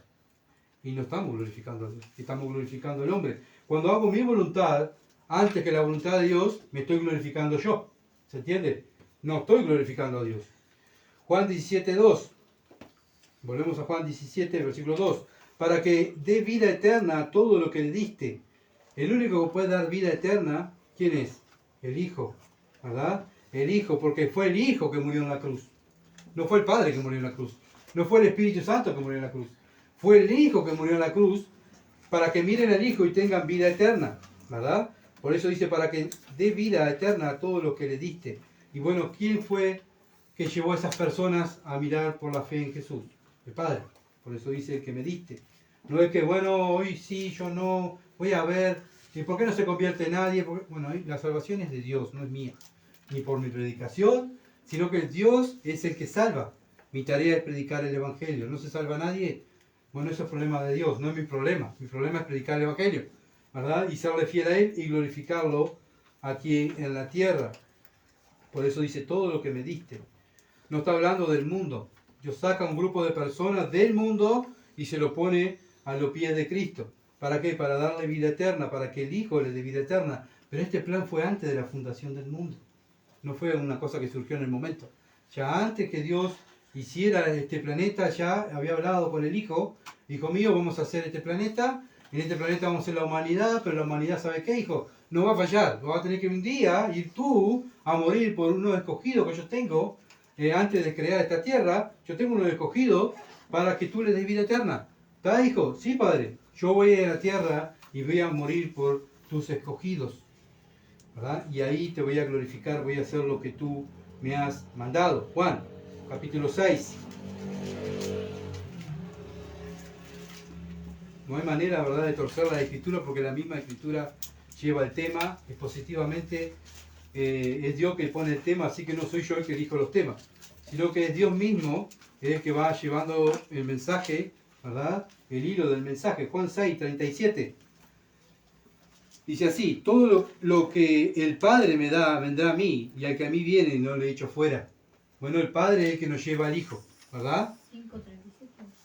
Y no estamos glorificando a Dios, estamos glorificando al hombre. Cuando hago mi voluntad, antes que la voluntad de Dios, me estoy glorificando yo. ¿Se entiende? No estoy glorificando a Dios. Juan 17:2. Volvemos a Juan 17, versículo 2. Para que dé vida eterna a todo lo que le diste. El único que puede dar vida eterna, ¿quién es? El Hijo, ¿verdad? El Hijo, porque fue el Hijo que murió en la cruz. No fue el Padre que murió en la cruz. No fue el Espíritu Santo que murió en la cruz. Fue el Hijo que murió en la cruz para que miren al Hijo y tengan vida eterna, ¿verdad? Por eso dice, para que dé vida eterna a todos los que le diste. Y bueno, ¿quién fue que llevó a esas personas a mirar por la fe en Jesús? El Padre. Por eso dice que me diste. No es que, bueno, hoy sí, yo no, voy a ver, ¿y por qué no se convierte nadie? Porque, bueno, la salvación es de Dios, no es mía. Ni por mi predicación, sino que Dios es el que salva. Mi tarea es predicar el Evangelio. ¿No se salva nadie? Bueno, eso es problema de Dios, no es mi problema. Mi problema es predicar el Evangelio, ¿verdad? Y serle fiel a Él y glorificarlo aquí en la tierra. Por eso dice, todo lo que me diste. No está hablando del mundo. Dios saca un grupo de personas del mundo y se lo pone a los pies de Cristo. ¿Para qué? Para darle vida eterna, para que el Hijo le dé vida eterna. Pero este plan fue antes de la fundación del mundo. No fue una cosa que surgió en el momento. Ya antes que Dios hiciera este planeta, ya había hablado con el Hijo. Hijo mío, vamos a hacer este planeta. En este planeta vamos a hacer la humanidad, pero la humanidad, ¿sabe qué, hijo? No va a fallar. Va a tener que un día ir tú a morir por uno escogido que yo tengo. Antes de crear esta tierra, yo tengo uno escogido para que tú le des vida eterna. ¿Está, hijo? Sí, padre. Yo voy a la tierra y voy a morir por tus escogidos, ¿verdad? Y ahí te voy a glorificar, voy a hacer lo que tú me has mandado. Juan, capítulo 6. No hay manera, ¿verdad?, de torcer la escritura, porque la misma escritura lleva el tema expositivamente. Es Dios que pone el tema, así que no soy yo el que elijo los temas, sino que es Dios mismo el que va llevando el mensaje, ¿verdad?, el hilo del mensaje. Juan 6, 37. Dice así, todo lo que el Padre me da vendrá a mí, y al que a mí viene no le echo fuera. Bueno, el Padre es el que nos lleva al Hijo, ¿verdad?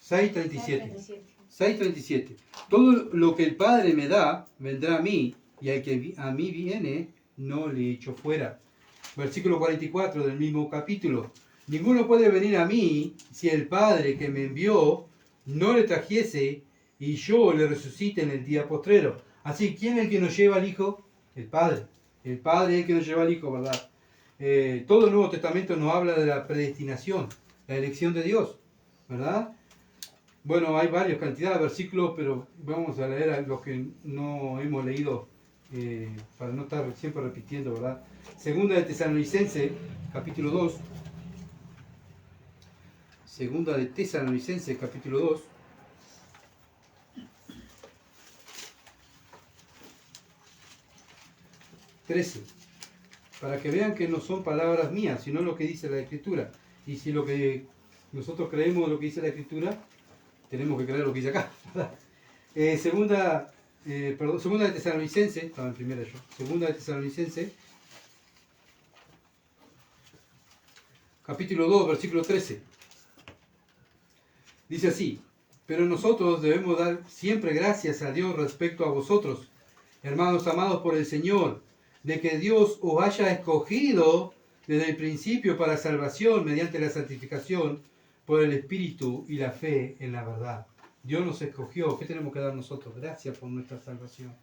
6:37. 6:37. Todo lo que el Padre me da vendrá a mí, y al que a mí viene no le echo fuera. Versículo 44 del mismo capítulo. Ninguno puede venir a mí si el Padre que me envió no le trajese y yo le resucite en el día postrero. Así, ¿quién es el que nos lleva al Hijo? El Padre. El Padre es el que nos lleva al Hijo, ¿verdad? Todo el Nuevo Testamento nos habla de la predestinación, la elección de Dios, ¿verdad? Bueno, hay varias cantidades de versículos, pero vamos a leer a los que no hemos leído para no estar siempre repitiendo, ¿verdad? Segunda de Tesalonicenses, capítulo 2. Segunda de Tesalonicenses, capítulo 2. Para que vean que no son palabras mías, sino lo que dice la Escritura. Y si lo que nosotros creemos lo que dice la Escritura, tenemos que creer lo que dice acá, ¿verdad? Segunda de Tesalonicenses, estaba en primera yo. Segunda de Tesalonicenses, capítulo 2, versículo 13. Dice así: pero nosotros debemos dar siempre gracias a Dios respecto a vosotros, hermanos amados por el Señor, de que Dios os haya escogido desde el principio para salvación mediante la santificación por el Espíritu y la fe en la verdad. Dios nos escogió. ¿Qué tenemos que dar nosotros? Gracias por nuestra salvación.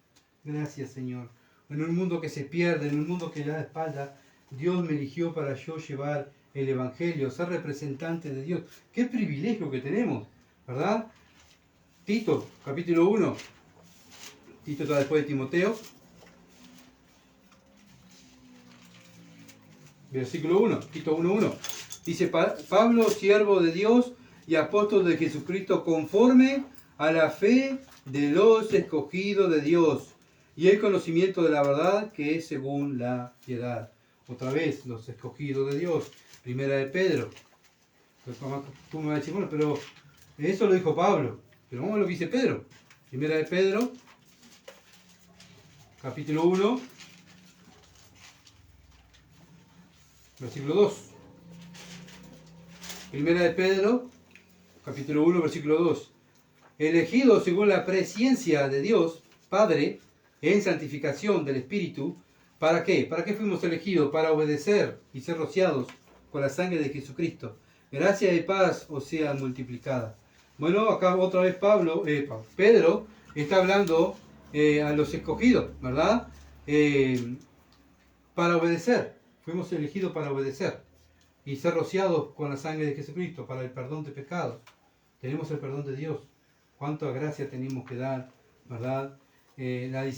Gracias, Señor. En un mundo que se pierde, en un mundo que le da espalda, Dios me eligió para yo llevar el Evangelio, ser representante de Dios. ¡Qué privilegio que tenemos! ¿Verdad? Tito, capítulo 1. Tito está después de Timoteo. Versículo 1, Tito 1:1. Dice: Pablo, siervo de Dios y apóstol de Jesucristo, conforme a la fe de los escogidos de Dios y el conocimiento de la verdad que es según la piedad. Otra vez, los escogidos de Dios. Primera de Pedro. Tú me vas a decir, bueno, pero eso lo dijo Pablo. Pero vamos a lo que dice Pedro. Primera de Pedro, capítulo 1, versículo 2. Primera de Pedro, capítulo 1, versículo 2. Elegido según la presciencia de Dios, Padre, en santificación del Espíritu. ¿Para qué? ¿Para qué fuimos elegidos? Para obedecer y ser rociados con la sangre de Jesucristo. Gracia y paz os sean multiplicadas. Bueno, acá otra vez Pedro está hablando a los escogidos, ¿verdad? Para obedecer. Fuimos elegidos para obedecer y ser rociados con la sangre de Jesucristo para el perdón de pecados. Tenemos el perdón de Dios. Cuánta gracia tenemos que dar, ¿verdad? La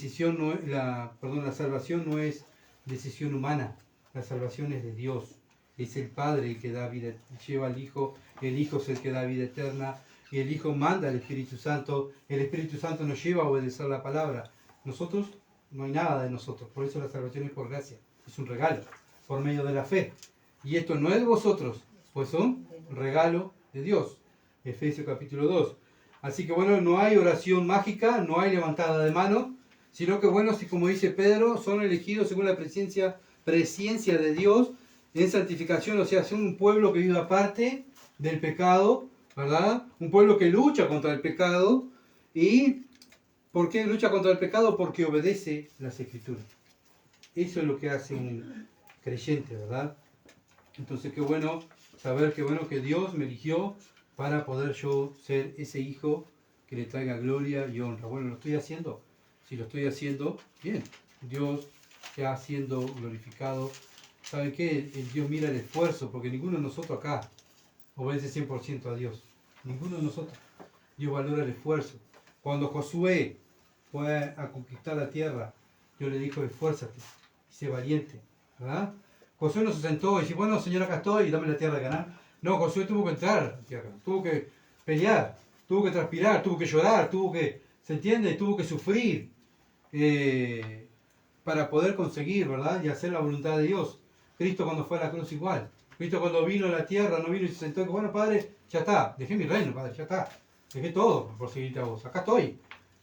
salvación no es decisión humana. La salvación es de Dios. Es el Padre el que da vida, lleva al Hijo. El Hijo es el que da vida eterna. Y el Hijo manda al Espíritu Santo. El Espíritu Santo nos lleva a obedecer la palabra. Nosotros, no hay nada de nosotros. Por eso la salvación es por gracia. Es un regalo, por medio de la fe. Y esto no es de vosotros, pues son regalo de Dios. Efesios capítulo 2. Así que bueno, no hay oración mágica, no hay levantada de mano, sino que bueno, si como dice Pedro, son elegidos según la presciencia de Dios en santificación, o sea, son un pueblo que vive aparte del pecado, ¿verdad? Un pueblo que lucha contra el pecado. ¿Y por qué lucha contra el pecado? Porque obedece las Escrituras. Eso es lo que hace un creyente, ¿verdad? Entonces, qué bueno saber que Dios me eligió para poder yo ser ese hijo que le traiga gloria y honra. Bueno, ¿lo estoy haciendo? Si lo estoy haciendo, bien. Dios ya siendo glorificado. ¿Saben qué? El Dios mira el esfuerzo, porque ninguno de nosotros acá obedece 100% a Dios. Ninguno de nosotros. Dios valora el esfuerzo. Cuando Josué fue a conquistar la tierra, Dios le dijo: esfuérzate y sé valiente, ¿verdad? Josué no se sentó y dijo: bueno, Señor, acá estoy, dame la tierra de Canaán. No, Josué tuvo que entrar a la tierra, tuvo que pelear, tuvo que transpirar, tuvo que llorar, ¿se entiende? Tuvo que sufrir para poder conseguir, ¿verdad? Y hacer la voluntad de Dios. Cristo cuando fue a la cruz igual. Cristo cuando vino a la tierra, no vino y se sentó y dijo: bueno, Padre, ya está, dejé mi reino, Padre, ya está. Dejé todo por seguirte a vos, acá estoy.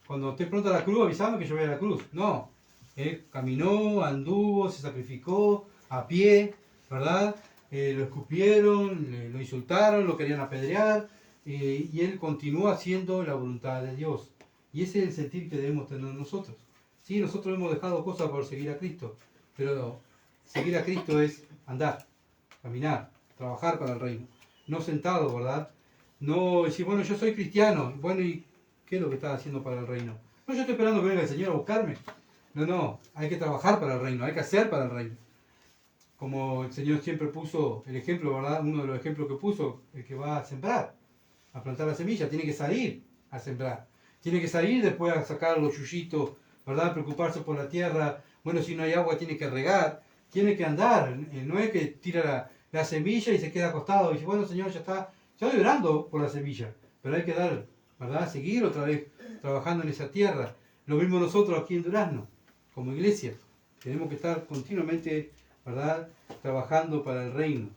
Cuando esté pronto a la cruz, avísame que yo voy a la cruz. No, Él caminó, anduvo, se sacrificó a pie, ¿verdad? Lo escupieron, lo insultaron, lo querían apedrear, y él continuó haciendo la voluntad de Dios. Y ese es el sentir que debemos tener nosotros. Sí, nosotros hemos dejado cosas por seguir a Cristo, pero seguir a Cristo es andar, caminar, trabajar para el reino. No sentado, ¿verdad? No decir, bueno, yo soy cristiano, bueno, ¿y qué es lo que estás haciendo para el reino? No, yo estoy esperando que venga el Señor a buscarme. No, hay que trabajar para el reino, hay que hacer para el reino. Como el Señor siempre puso el ejemplo, ¿verdad? Uno de los ejemplos que puso, el que va a sembrar, a plantar la semilla, tiene que salir a sembrar. Tiene que salir después a sacar los yuyitos, ¿verdad? Preocuparse por la tierra. Bueno, si no hay agua, tiene que regar. Tiene que andar. No es que tira la semilla y se queda acostado y dice, bueno, Señor, ya está. Estoy orando por la semilla, pero hay que dar, ¿verdad? Seguir otra vez trabajando en esa tierra. Lo mismo nosotros aquí en Durazno, como iglesia. Tenemos que estar continuamente, ¿verdad?, trabajando para el reino.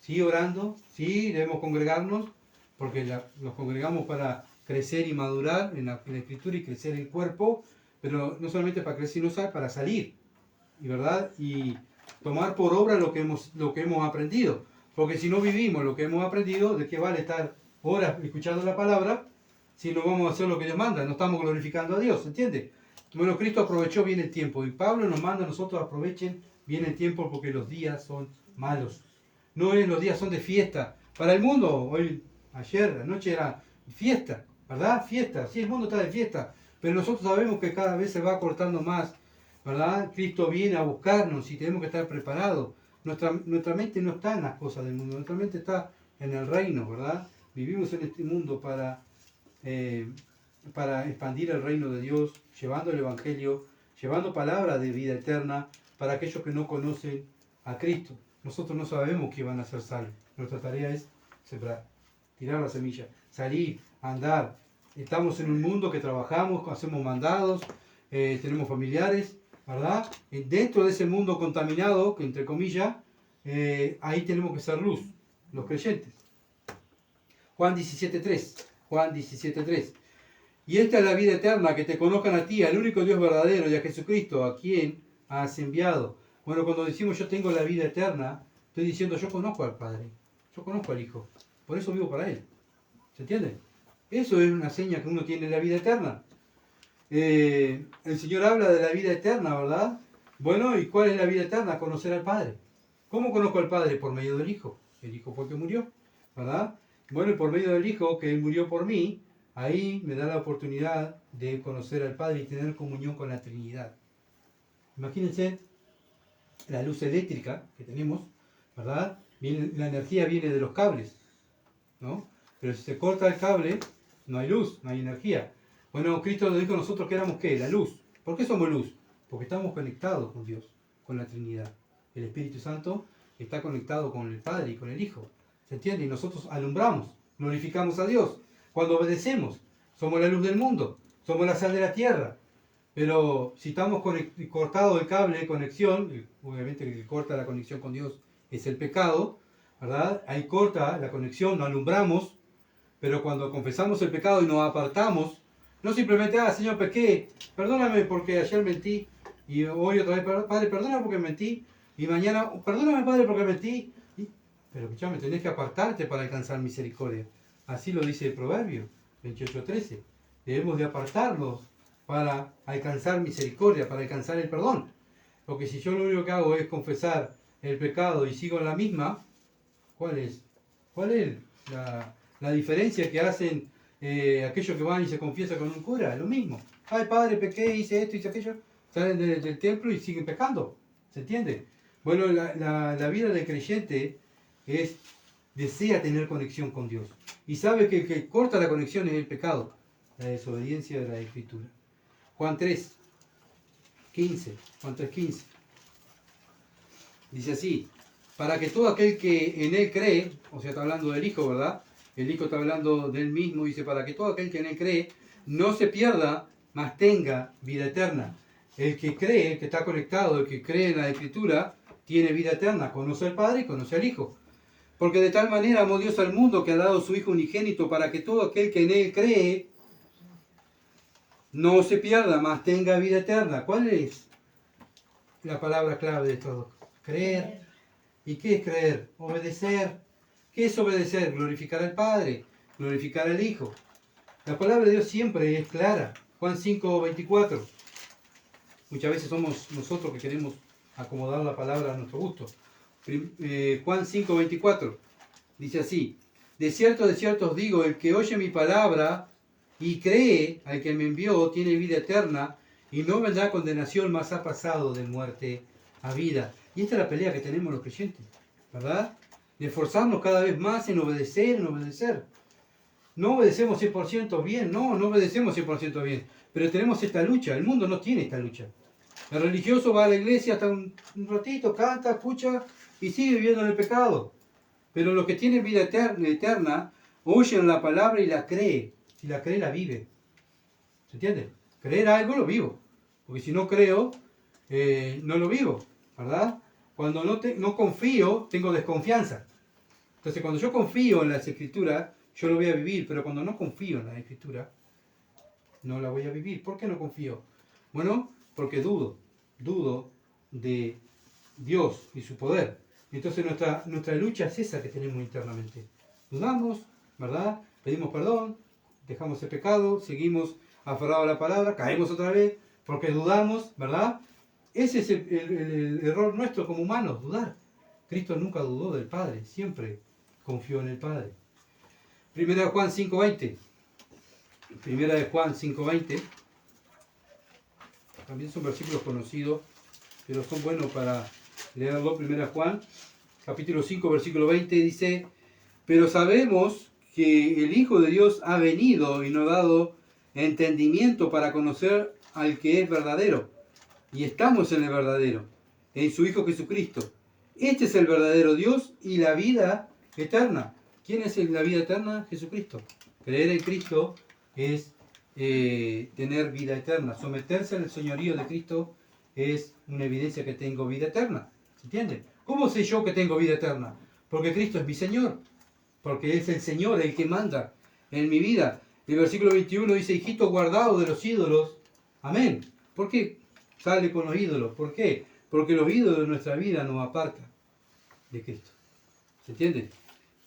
Sí, orando, sí, debemos congregarnos, porque nos congregamos para crecer y madurar en la Escritura y crecer en el cuerpo, pero no solamente para crecer, sino para salir, ¿verdad? Y tomar por obra lo que hemos aprendido. Porque si no vivimos lo que hemos aprendido, ¿de qué vale estar horas escuchando la palabra si no vamos a hacer lo que Dios manda? No estamos glorificando a Dios, ¿entiende? Bueno, Cristo aprovechó bien el tiempo y Pablo nos manda a nosotros aprovechen bien el tiempo porque los días son malos. No es los días son de fiesta. Para el mundo, hoy, ayer, anoche era fiesta, ¿verdad? Fiesta, sí, el mundo está de fiesta, pero nosotros sabemos que cada vez se va cortando más, ¿verdad? Cristo viene a buscarnos y tenemos que estar preparados. Nuestra mente no está en las cosas del mundo, nuestra mente está en el reino, ¿verdad? Vivimos en este mundo para expandir el reino de Dios, llevando el Evangelio, llevando palabras de vida eterna para aquellos que no conocen a Cristo. Nosotros no sabemos que van a ser salvos. Nuestra tarea es sembrar, tirar la semilla, salir, andar. Estamos en un mundo que trabajamos, hacemos mandados, tenemos familiares, ¿verdad? Dentro de ese mundo contaminado, que entre comillas, ahí tenemos que ser luz, los creyentes. Juan 17.3. Y esta es la vida eterna, que te conozcan a ti, al único Dios verdadero, y a Jesucristo, a quien has enviado. Bueno, cuando decimos yo tengo la vida eterna, estoy diciendo yo conozco al Padre, yo conozco al Hijo, por eso vivo para Él. ¿Se entiende? Eso es una seña que uno tiene la vida eterna. El Señor habla de la vida eterna, ¿verdad? Bueno, ¿y cuál es la vida eterna? Conocer al Padre. ¿Cómo conozco al Padre? Por medio del Hijo. El Hijo fue el que murió, ¿verdad? Bueno, y por medio del Hijo, que murió por mí, ahí me da la oportunidad de conocer al Padre y tener comunión con la Trinidad. Imagínense la luz eléctrica que tenemos, ¿verdad? La energía viene de los cables, ¿no? Pero si se corta el cable, no hay luz, no hay energía. Bueno, Cristo nos dijo a nosotros que éramos ¿qué? La luz. ¿Por qué somos luz? Porque estamos conectados con Dios, con la Trinidad. El Espíritu Santo está conectado con el Padre y con el Hijo. ¿Se entiende? Y nosotros alumbramos, glorificamos a Dios. Cuando obedecemos, somos la luz del mundo, somos la sal de la tierra. Pero si estamos cortado el cable de conexión, obviamente el que corta la conexión con Dios es el pecado, ¿verdad? Ahí corta la conexión, no alumbramos, pero cuando confesamos el pecado y nos apartamos, no simplemente, Señor, pequé, perdóname porque ayer mentí, y hoy otra vez, Padre, perdóname porque mentí, y mañana, perdóname, Padre, porque mentí. Pero escuchame, tenés que apartarte para alcanzar misericordia. Así lo dice el Proverbio 28:13. Debemos de apartarnos para alcanzar misericordia, para alcanzar el perdón. Porque si yo lo único que hago es confesar el pecado y sigo en la misma, ¿cuál es la diferencia que hacen aquellos que van y se confiesan con un cura? Es lo mismo. Ay, Padre, pequé, hice esto, hice aquello. Salen del templo y siguen pecando. ¿Se entiende? Bueno, la vida del creyente desea tener conexión con Dios. Y sabe que el que corta la conexión es el pecado, la desobediencia de la Escritura. Juan 3:15. Dice así, para que todo aquel que en Él cree, o sea, está hablando del Hijo, ¿verdad? El Hijo está hablando de Él mismo, dice, para que todo aquel que en Él cree, no se pierda, mas tenga vida eterna. El que cree, el que está conectado, el que cree en la Escritura, tiene vida eterna, conoce al Padre y conoce al Hijo. Porque de tal manera amó Dios al mundo que ha dado su Hijo unigénito para que todo aquel que en Él cree no se pierda, mas tenga vida eterna. ¿Cuál es la palabra clave de todo. Creer. ¿Y qué es creer? Obedecer. ¿Qué es obedecer? Glorificar al Padre, glorificar al Hijo. La palabra de Dios siempre es clara. Juan 5:24. Muchas veces somos nosotros que queremos acomodar la palabra a nuestro gusto. Juan 5:24 dice así: de cierto os digo, el que oye mi palabra y cree al que me envió tiene vida eterna y no vendrá condenación, mas ha pasado de muerte a vida. Y esta es la pelea que tenemos los creyentes, ¿verdad? De esforzarnos cada vez más en obedecer, en obedecer. No obedecemos 100% bien, no obedecemos 100% bien, pero tenemos esta lucha. El mundo no tiene esta lucha. El religioso va a la iglesia hasta un ratito, canta, escucha y sigue viviendo en el pecado. Pero los que tienen vida eterna oyen la palabra y la cree. Si la cree, la vive. ¿Se entiende? Creer algo lo vivo. Porque si no creo, no lo vivo. ¿Verdad? Cuando no confío, tengo desconfianza. Entonces, cuando yo confío en las Escrituras, yo lo voy a vivir. Pero cuando no confío en las Escrituras, no la voy a vivir. ¿Por qué no confío? Bueno, porque dudo de Dios y su poder. Entonces nuestra lucha es esa que tenemos internamente. Dudamos, ¿verdad? Pedimos perdón, dejamos el pecado, seguimos aferrados a la palabra, caemos otra vez porque dudamos, ¿verdad? Ese es el error nuestro como humanos, dudar. Cristo nunca dudó del Padre, siempre confió en el Padre. Primera de Juan 5:20. Primera de Juan 5:20. También son versículos conocidos, pero son buenos para leerlo. Primera Juan, capítulo 5, versículo 20, dice: pero sabemos que el Hijo de Dios ha venido y nos ha dado entendimiento para conocer al que es verdadero. Y estamos en el verdadero, en su Hijo Jesucristo. Este es el verdadero Dios y la vida eterna. ¿Quién es la vida eterna? Jesucristo. Creer en Cristo es tener vida eterna. Someterse al señorío de Cristo es una evidencia que tengo vida eterna. ¿Se entiende? ¿Cómo sé yo que tengo vida eterna? Porque Cristo es mi Señor. Porque es el Señor el que manda en mi vida. El versículo 21 dice: hijito guardado de los ídolos. Amén. ¿Por qué sale con los ídolos? ¿Por qué? Porque los ídolos de nuestra vida nos apartan de Cristo. ¿Se entiende?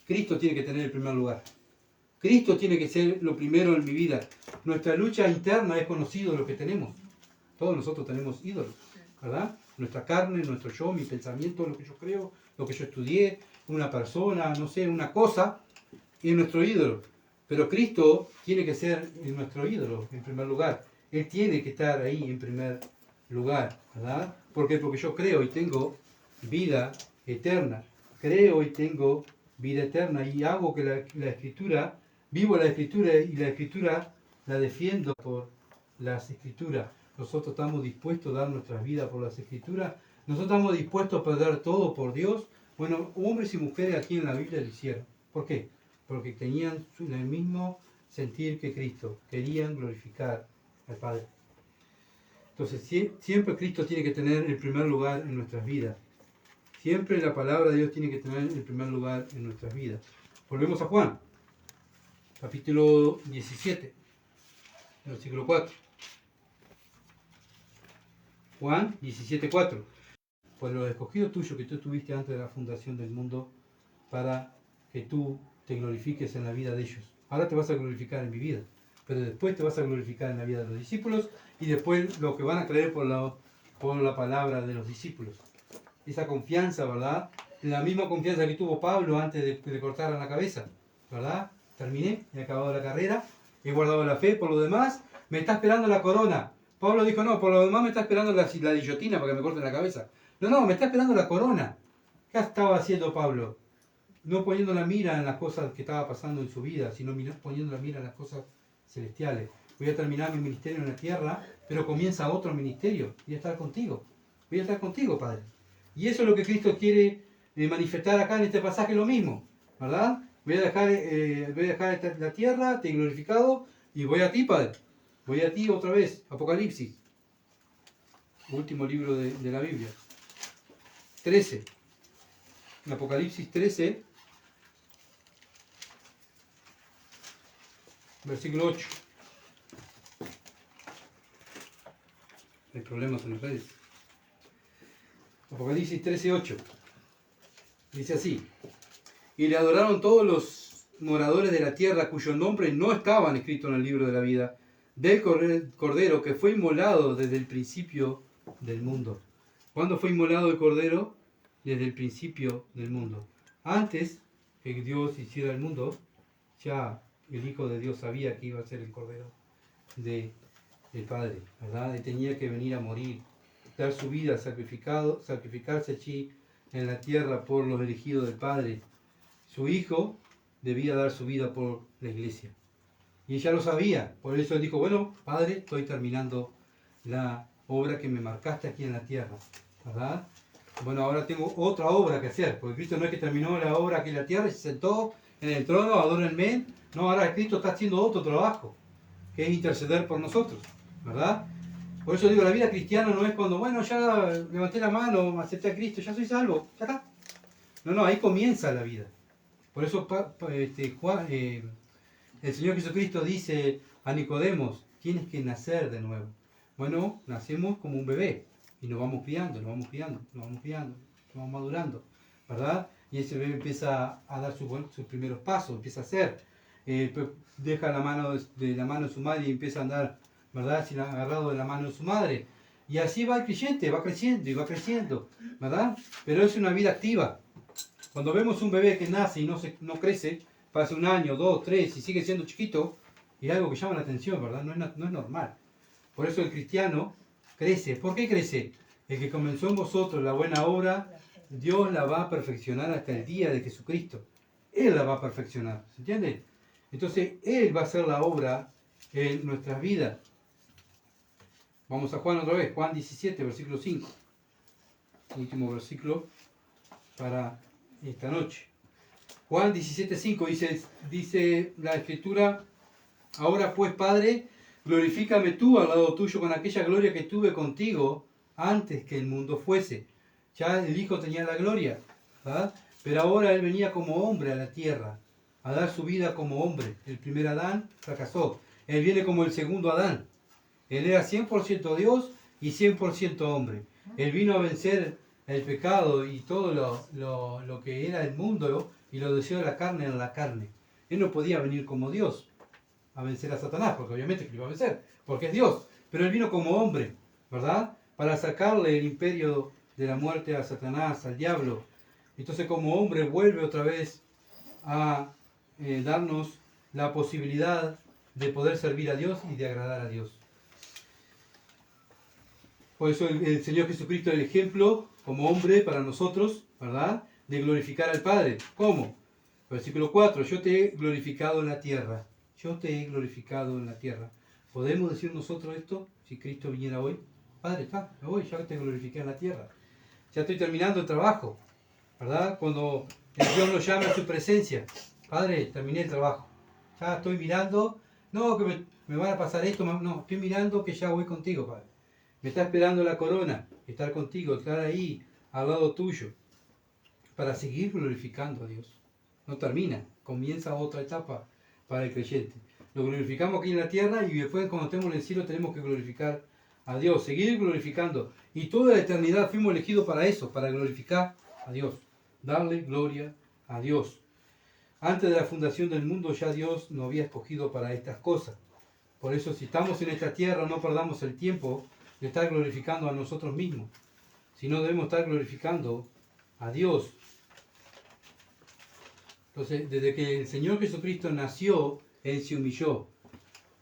Cristo tiene que tener el primer lugar. Cristo tiene que ser lo primero en mi vida. Nuestra lucha interna es con los ídolos que tenemos. Todos nosotros tenemos ídolos, ¿verdad? Nuestra carne, nuestro yo, mi pensamiento, lo que yo creo, lo que yo estudié, una persona, no sé, una cosa, es nuestro ídolo. Pero Cristo tiene que ser nuestro ídolo en primer lugar. Él tiene que estar ahí en primer lugar, ¿verdad? ¿Por qué? Porque yo creo y tengo vida eterna. Creo y tengo vida eterna y hago que la Escritura, vivo la Escritura y la Escritura la defiendo por las Escrituras. Nosotros estamos dispuestos a dar nuestras vidas por las Escrituras. Nosotros estamos dispuestos a perder todo por Dios. Bueno, hombres y mujeres aquí en la Biblia lo hicieron. ¿Por qué? Porque tenían el mismo sentir que Cristo. Querían glorificar al Padre. Entonces, siempre Cristo tiene que tener el primer lugar en nuestras vidas. Siempre la palabra de Dios tiene que tener el primer lugar en nuestras vidas. Volvemos a Juan, capítulo 17, versículo 4. Juan 17:4. Por los escogidos tuyos que tú tuviste antes de la fundación del mundo, para que tú te glorifiques en la vida de ellos. Ahora te vas a glorificar en mi vida, pero después te vas a glorificar en la vida de los discípulos y después lo que van a creer por la palabra de los discípulos. Esa confianza, ¿verdad? La misma confianza que tuvo Pablo antes de que le cortaran la cabeza, ¿verdad? Terminé, he acabado la carrera, he guardado la fe, por lo demás me está esperando la corona. Pablo dijo: no, por lo demás me está esperando la guillotina para que me corten la cabeza. No, me está esperando la corona. ¿Qué estaba haciendo Pablo? No poniendo la mira en las cosas que estaba pasando en su vida, sino poniendo la mira en las cosas celestiales. Voy a terminar mi ministerio en la tierra, pero comienza otro ministerio. Voy a estar contigo. Voy a estar contigo, Padre. Y eso es lo que Cristo quiere manifestar acá en este pasaje, lo mismo, ¿verdad? Voy a dejar la tierra, te he glorificado, y voy a ti, Padre. Voy a ti otra vez. Apocalipsis, último libro de la Biblia. 13. En Apocalipsis 13, versículo 8. Hay problemas en las redes. Apocalipsis 13:8. Dice así: y le adoraron todos los moradores de la tierra cuyos nombres no estaban escritos en el libro de la vida del Cordero que fue inmolado desde el principio del mundo. ¿Cuándo fue inmolado el Cordero? Desde el principio del mundo. Antes que Dios hiciera el mundo, ya el Hijo de Dios sabía que iba a ser el Cordero del Padre, ¿verdad? Y tenía que venir a morir, dar su vida sacrificarse allí en la tierra por los elegidos del Padre. Su Hijo debía dar su vida por la iglesia. Y ella lo sabía, por eso él dijo: bueno, Padre, estoy terminando la obra que me marcaste aquí en la tierra, ¿verdad? Bueno, ahora tengo otra obra que hacer, porque Cristo no es que terminó la obra aquí en la tierra y se sentó en el trono, adórenme. No, ahora Cristo está haciendo otro trabajo, que es interceder por nosotros, ¿verdad? Por eso digo, la vida cristiana no es cuando, bueno, ya levanté la mano, acepté a Cristo, ya soy salvo, ya está. No, ahí comienza la vida. Por eso el Señor Jesucristo dice a Nicodemos: tienes que nacer de nuevo. Bueno, nacemos como un bebé y nos vamos criando, nos vamos madurando, ¿verdad? Y ese bebé empieza a dar sus primeros pasos, empieza a hacer, deja la mano de su madre y empieza a andar, ¿verdad? Sin agarrado de la mano de su madre. Y así va el creyente, va creciendo y va creciendo, ¿verdad? Pero es una vida activa. Cuando vemos un bebé que nace y no crece, pasa 1 año, 2, 3 y sigue siendo chiquito, es algo que llama la atención, ¿verdad? No es normal. Por eso el cristiano crece. ¿Por qué crece? El que comenzó en vosotros la buena obra, Dios la va a perfeccionar hasta el día de Jesucristo. Él la va a perfeccionar, ¿se entiende? Entonces, Él va a hacer la obra en nuestras vidas. Vamos a Juan otra vez, Juan 17, versículo 5. Último versículo para esta noche. Juan 17:5 dice la Escritura: ahora pues, Padre, glorifícame tú al lado tuyo con aquella gloria que tuve contigo antes que el mundo fuese. Ya el Hijo tenía la gloria, ¿verdad? Pero ahora Él venía como hombre a la tierra, a dar su vida como hombre. El primer Adán fracasó. Él viene como el segundo Adán. Él era 100% Dios y 100% hombre. Él vino a vencer el pecado y todo lo que era el mundo y los deseos de la carne en la carne. Él no podía venir como Dios a vencer a Satanás, porque obviamente que lo iba a vencer, porque es Dios. Pero Él vino como hombre, ¿verdad? Para sacarle el imperio de la muerte a Satanás, al diablo. Entonces, como hombre, vuelve otra vez a darnos la posibilidad de poder servir a Dios y de agradar a Dios. Por eso el Señor Jesucristo es el ejemplo como hombre para nosotros, ¿verdad? De glorificar al Padre. ¿Cómo? Versículo 4: yo te he glorificado en la tierra. Yo te he glorificado en la tierra. ¿Podemos decir nosotros esto si Cristo viniera hoy? Padre, me voy, ya te glorifiqué en la tierra. Ya estoy terminando el trabajo, ¿verdad? Cuando Dios nos llama a su presencia: Padre, terminé el trabajo. Ya estoy mirando, no que me van a pasar esto, no, estoy mirando que ya voy contigo, Padre. Me está esperando la corona, estar contigo, estar ahí, al lado tuyo, para seguir glorificando a Dios. No termina, comienza otra etapa para el creyente. Lo glorificamos aquí en la tierra y después cuando estemos en el cielo tenemos que glorificar a Dios, seguir glorificando. Y toda la eternidad fuimos elegidos para eso, para glorificar a Dios, darle gloria a Dios. Antes de la fundación del mundo ya Dios nos había escogido para estas cosas. Por eso si estamos en esta tierra no perdamos el tiempo de estar glorificando a nosotros mismos, sino debemos estar glorificando a Dios. Entonces, desde que el Señor Jesucristo nació, Él se humilló,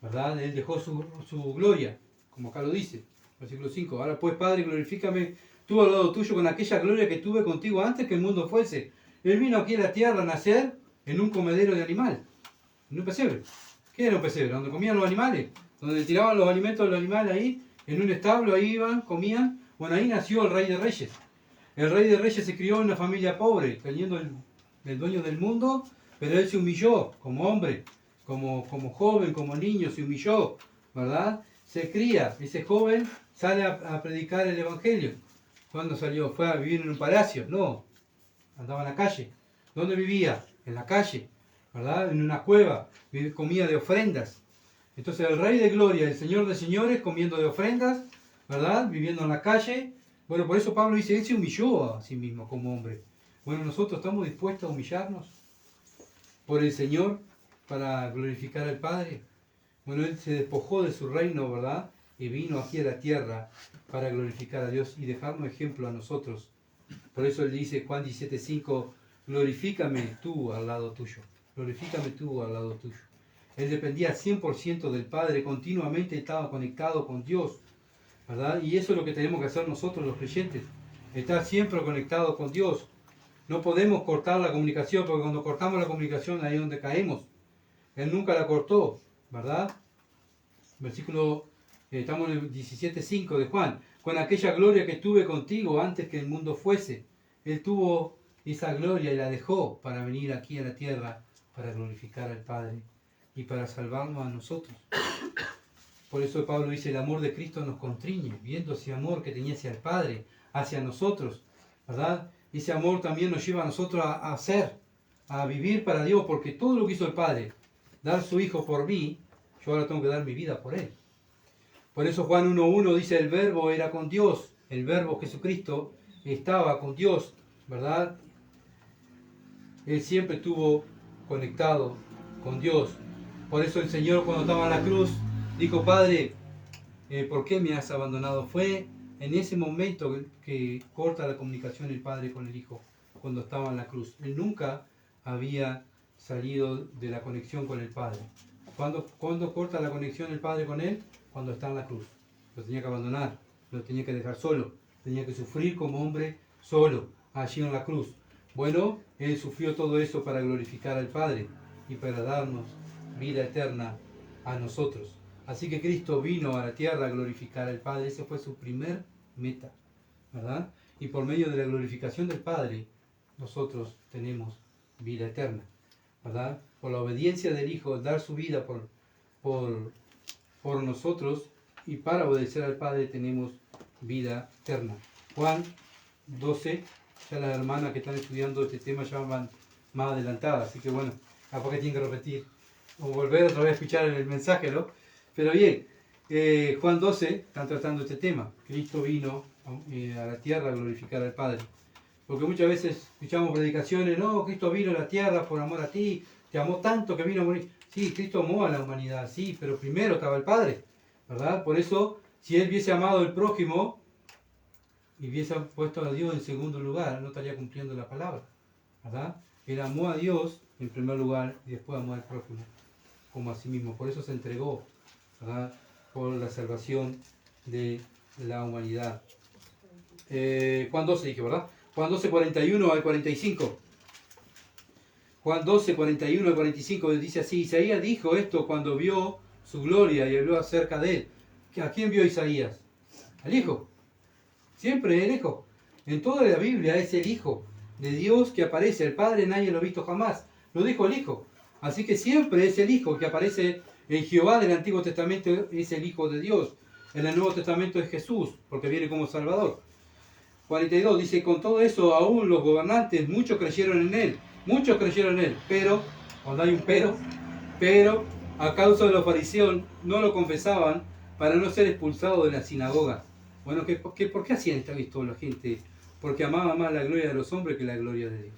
¿verdad? Él dejó su gloria, como acá lo dice, versículo 5. Ahora pues, Padre, glorifícame tú al lado tuyo con aquella gloria que tuve contigo antes que el mundo fuese. Él vino aquí a la tierra a nacer en un comedero de animal, en un pesebre. ¿Qué era un pesebre? Donde comían los animales, donde tiraban los alimentos de los animales ahí, en un establo, ahí iban, comían. Bueno, ahí nació el Rey de Reyes. El Rey de Reyes se crió en una familia pobre, teniendo el dueño del mundo, pero él se humilló como hombre, como joven, como niño, se humilló, ¿verdad? Se cría, ese joven sale a predicar el Evangelio. ¿Cuándo salió? ¿Fue a vivir en un palacio? No, andaba en la calle. ¿Dónde vivía? En la calle, ¿verdad? En una cueva, comía de ofrendas. Entonces el Rey de Gloria, el Señor de Señores, comiendo de ofrendas, ¿verdad? Viviendo en la calle, Bueno, por eso Pablo dice, Él se humilló a sí mismo como hombre. Bueno, nosotros estamos dispuestos a humillarnos por el Señor para glorificar al Padre. Bueno, Él se despojó de su reino, ¿verdad? Y vino aquí a la tierra para glorificar a Dios y dejarnos ejemplo a nosotros. Por eso Él dice, Juan 17:5, glorifícame tú al lado tuyo. Glorifícame tú al lado tuyo. Él dependía 100% del Padre, continuamente estaba conectado con Dios, ¿verdad? Y eso es lo que tenemos que hacer nosotros los creyentes, estar siempre conectados con Dios. No podemos cortar la comunicación, porque cuando cortamos la comunicación ahí es donde caemos. Él nunca la cortó, ¿verdad? Versículo, estamos en el 17:5 de Juan. Con aquella gloria que tuve contigo antes que el mundo fuese. Él tuvo esa gloria y la dejó para venir aquí a la tierra, para glorificar al Padre y para salvarnos a nosotros. Por eso Pablo dice, el amor de Cristo nos constriñe, viendo ese amor que tenía hacia el Padre, hacia nosotros, ¿verdad? Ese amor también nos lleva a nosotros a hacer, a vivir para Dios, porque todo lo que hizo el Padre, dar su Hijo por mí, yo ahora tengo que dar mi vida por Él. Por eso Juan 1:1 dice, el Verbo era con Dios, el Verbo Jesucristo estaba con Dios, ¿verdad? Él siempre estuvo conectado con Dios. Por eso el Señor cuando estaba en la cruz, dijo, Padre, ¿por qué me has abandonado? Fue en ese momento que corta la comunicación el Padre con el Hijo, cuando estaba en la cruz. Él nunca había salido de la conexión con el Padre. ¿Cuándo corta la conexión el Padre con él? Cuando está en la cruz. Lo tenía que abandonar, lo tenía que dejar solo, tenía que sufrir como hombre solo, allí en la cruz. Bueno, Él sufrió todo eso para glorificar al Padre y para darnos vida eterna a nosotros. Así que Cristo vino a la tierra a glorificar al Padre, esa fue su primer meta, ¿verdad? Y por medio de la glorificación del Padre, nosotros tenemos vida eterna, ¿verdad? Por la obediencia del Hijo, dar su vida por nosotros y para obedecer al Padre tenemos vida eterna. Juan 12, ya las hermanas que están estudiando este tema ya van más adelantadas, así que bueno, capaz que tienen que repetir o volver otra vez a escuchar el mensaje, ¿no? Pero bien, Juan 12 están tratando este tema. Cristo vino a la tierra a glorificar al Padre. Porque muchas veces escuchamos predicaciones, no, Cristo vino a la tierra por amor a ti, te amó tanto que vino a morir. Sí, Cristo amó a la humanidad, sí, pero primero estaba el Padre, ¿verdad? Por eso, si Él hubiese amado al prójimo y hubiese puesto a Dios en segundo lugar, no estaría cumpliendo la palabra, ¿verdad? Él amó a Dios en primer lugar y después amó al prójimo como a sí mismo. Por eso se entregó, ¿verdad? Por la salvación de la humanidad. Juan 12 dije, ¿verdad? Juan 12, 41 al 45. Juan 12, 41 al 45 dice así, Isaías dijo esto cuando vio su gloria y habló acerca de él. ¿A quién vio Isaías? Al Hijo. Siempre el Hijo. En toda la Biblia es el Hijo de Dios que aparece. El Padre nadie lo ha visto jamás. Lo dijo el Hijo. Así que siempre es el Hijo que aparece en Jehová del Antiguo Testamento, es el Hijo de Dios. En el Nuevo Testamento es Jesús, porque viene como Salvador. 42 dice, con todo eso aún los gobernantes, muchos creyeron en él. Muchos creyeron en él, pero, cuando hay un pero a causa de los fariseos no lo confesaban para no ser expulsados de la sinagoga. Bueno, ¿por qué hacían esto la gente? Porque amaba más la gloria de los hombres que la gloria de Dios.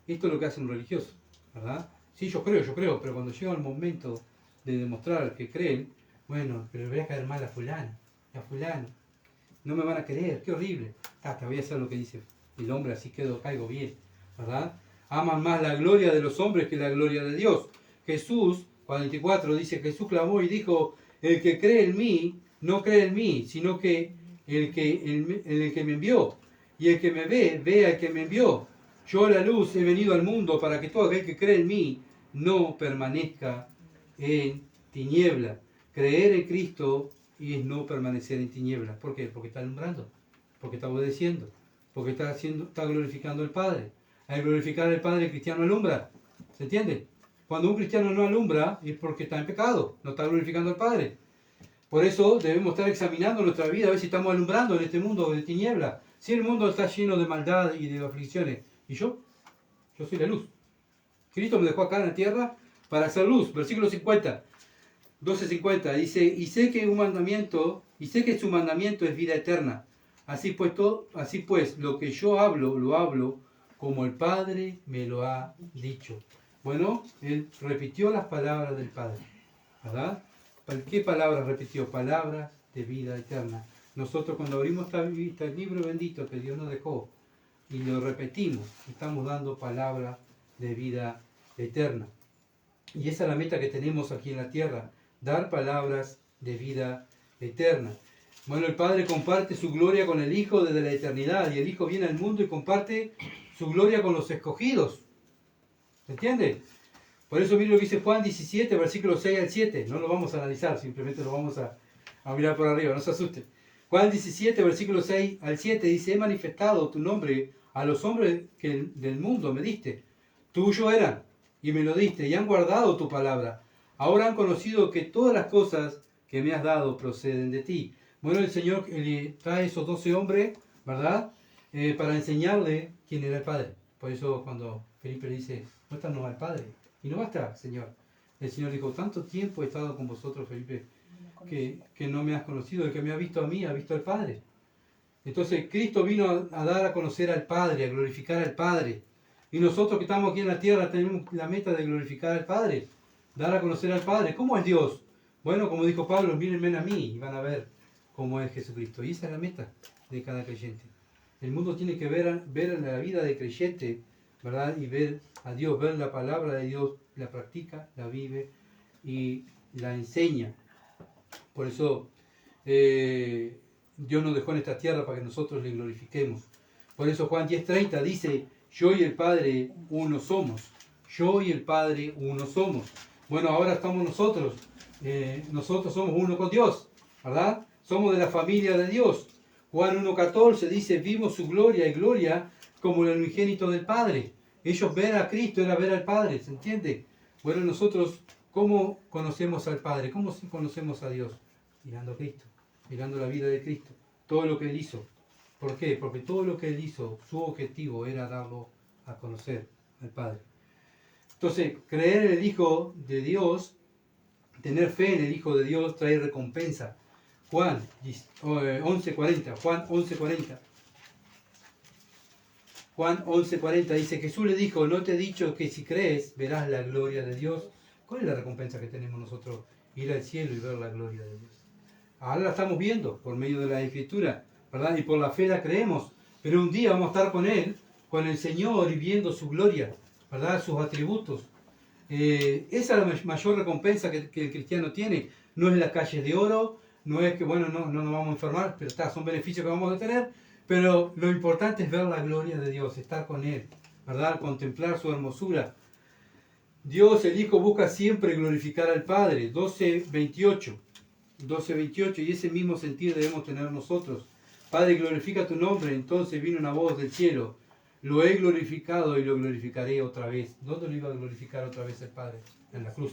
Esto es lo que hace un religioso, ¿verdad? Sí, yo creo, pero cuando llega el momento de demostrar que creen, bueno, pero voy a caer mal a fulano, no me van a creer, qué horrible. Te voy a hacer lo que dice el hombre, así caigo bien, ¿verdad? Aman más la gloria de los hombres que la gloria de Dios. Jesús, 44, dice, Jesús clamó y dijo, el que cree en mí, no cree en mí, sino que el que me envió. Y el que me ve al que me envió. Yo la luz he venido al mundo para que todo aquel que cree en mí no permanezca en tiniebla. Creer en Cristo es no permanecer en tiniebla. ¿Por qué? Porque está alumbrando, porque está obedeciendo, porque está glorificando al Padre. Al glorificar al Padre, el cristiano alumbra. ¿Se entiende? Cuando un cristiano no alumbra es porque está en pecado, no está glorificando al Padre. Por eso debemos estar examinando nuestra vida, a ver si estamos alumbrando en este mundo de tiniebla. Si el mundo está lleno de maldad y de aflicciones, ¿y yo? Yo soy la luz. Cristo me dejó acá en la tierra para hacer luz. Versículo 50, 12:50, dice, y sé que su mandamiento es vida eterna. Así pues, lo que yo hablo, lo hablo como el Padre me lo ha dicho. Bueno, él repitió las palabras del Padre, ¿verdad? ¿Qué palabras repitió? Palabras de vida eterna. Nosotros cuando abrimos este libro bendito que Dios nos dejó y lo repetimos, estamos dando palabra de vida eterna. Y esa es la meta que tenemos aquí en la tierra, dar palabras de vida eterna. Bueno, el Padre comparte su gloria con el Hijo desde la eternidad, y el Hijo viene al mundo y comparte su gloria con los escogidos. ¿Se entiende? Por eso mire lo que dice Juan 17, versículos 6 al 7. No lo vamos a analizar, simplemente lo vamos a mirar por arriba, no se asuste. Juan 17, versículos 6 al 7 dice: he manifestado tu nombre a los hombres que del mundo me diste. Tuyo eran, y me lo diste, y han guardado tu palabra. Ahora han conocido que todas las cosas que me has dado proceden de ti. Bueno, el Señor le trae esos 12 hombres, ¿verdad? Para enseñarle quién era el Padre. Por eso cuando Felipe le dice: muéstranos al Padre. Y no basta, Señor. El Señor dijo: tanto tiempo he estado con vosotros, Felipe, que no me has conocido. El que me ha visto a mí, ha visto al Padre. Entonces Cristo vino a dar a conocer al Padre, a glorificar al Padre. Y nosotros que estamos aquí en la tierra tenemos la meta de glorificar al Padre, dar a conocer al Padre. ¿Cómo es Dios? Bueno, como dijo Pablo, mírenme a mí y van a ver cómo es Jesucristo. Y esa es la meta de cada creyente. El mundo tiene que ver la vida de creyente, ¿verdad? Y ver a Dios, ver la palabra de Dios, la practica, la vive y la enseña. Por eso Dios nos dejó en esta tierra para que nosotros le glorifiquemos. Por eso Juan 10:30 dice: yo y el Padre uno somos. Yo y el Padre uno somos. Bueno, ahora estamos nosotros. Nosotros somos uno con Dios, ¿verdad? Somos de la familia de Dios. Juan 1:14 dice: vimos su gloria y gloria como el unigénito del Padre. Ellos ver a Cristo era ver al Padre, ¿se entiende? Bueno, nosotros, ¿cómo conocemos al Padre? ¿Cómo conocemos a Dios? Mirando a Cristo, mirando la vida de Cristo, todo lo que Él hizo. ¿Por qué? Porque todo lo que Él hizo, su objetivo era darlo a conocer al Padre. Entonces, creer en el Hijo de Dios, tener fe en el Hijo de Dios, trae recompensa. Juan 11:40, Juan 11:40. Juan 11:40 dice: Jesús le dijo: no te he dicho que si crees verás la gloria de Dios. ¿Cuál es la recompensa que tenemos nosotros? Ir al cielo y ver la gloria de Dios. Ahora la estamos viendo por medio de la Escritura, ¿verdad? Y por la fe la creemos. Pero un día vamos a estar con Él, con el Señor, y viendo su gloria, ¿verdad? Sus atributos. Esa es la mayor recompensa que el cristiano tiene. No es las calles de oro, no es que, bueno, no nos vamos a enfermar, pero son beneficios que vamos a tener. Pero lo importante es ver la gloria de Dios, estar con Él, ¿verdad? Contemplar su hermosura. Dios, el Hijo, busca siempre glorificar al Padre. 12:28, y ese mismo sentir debemos tener nosotros. Padre, glorifica tu nombre. Entonces vino una voz del cielo: lo he glorificado y lo glorificaré otra vez. ¿Dónde lo iba a glorificar otra vez el Padre? En la cruz.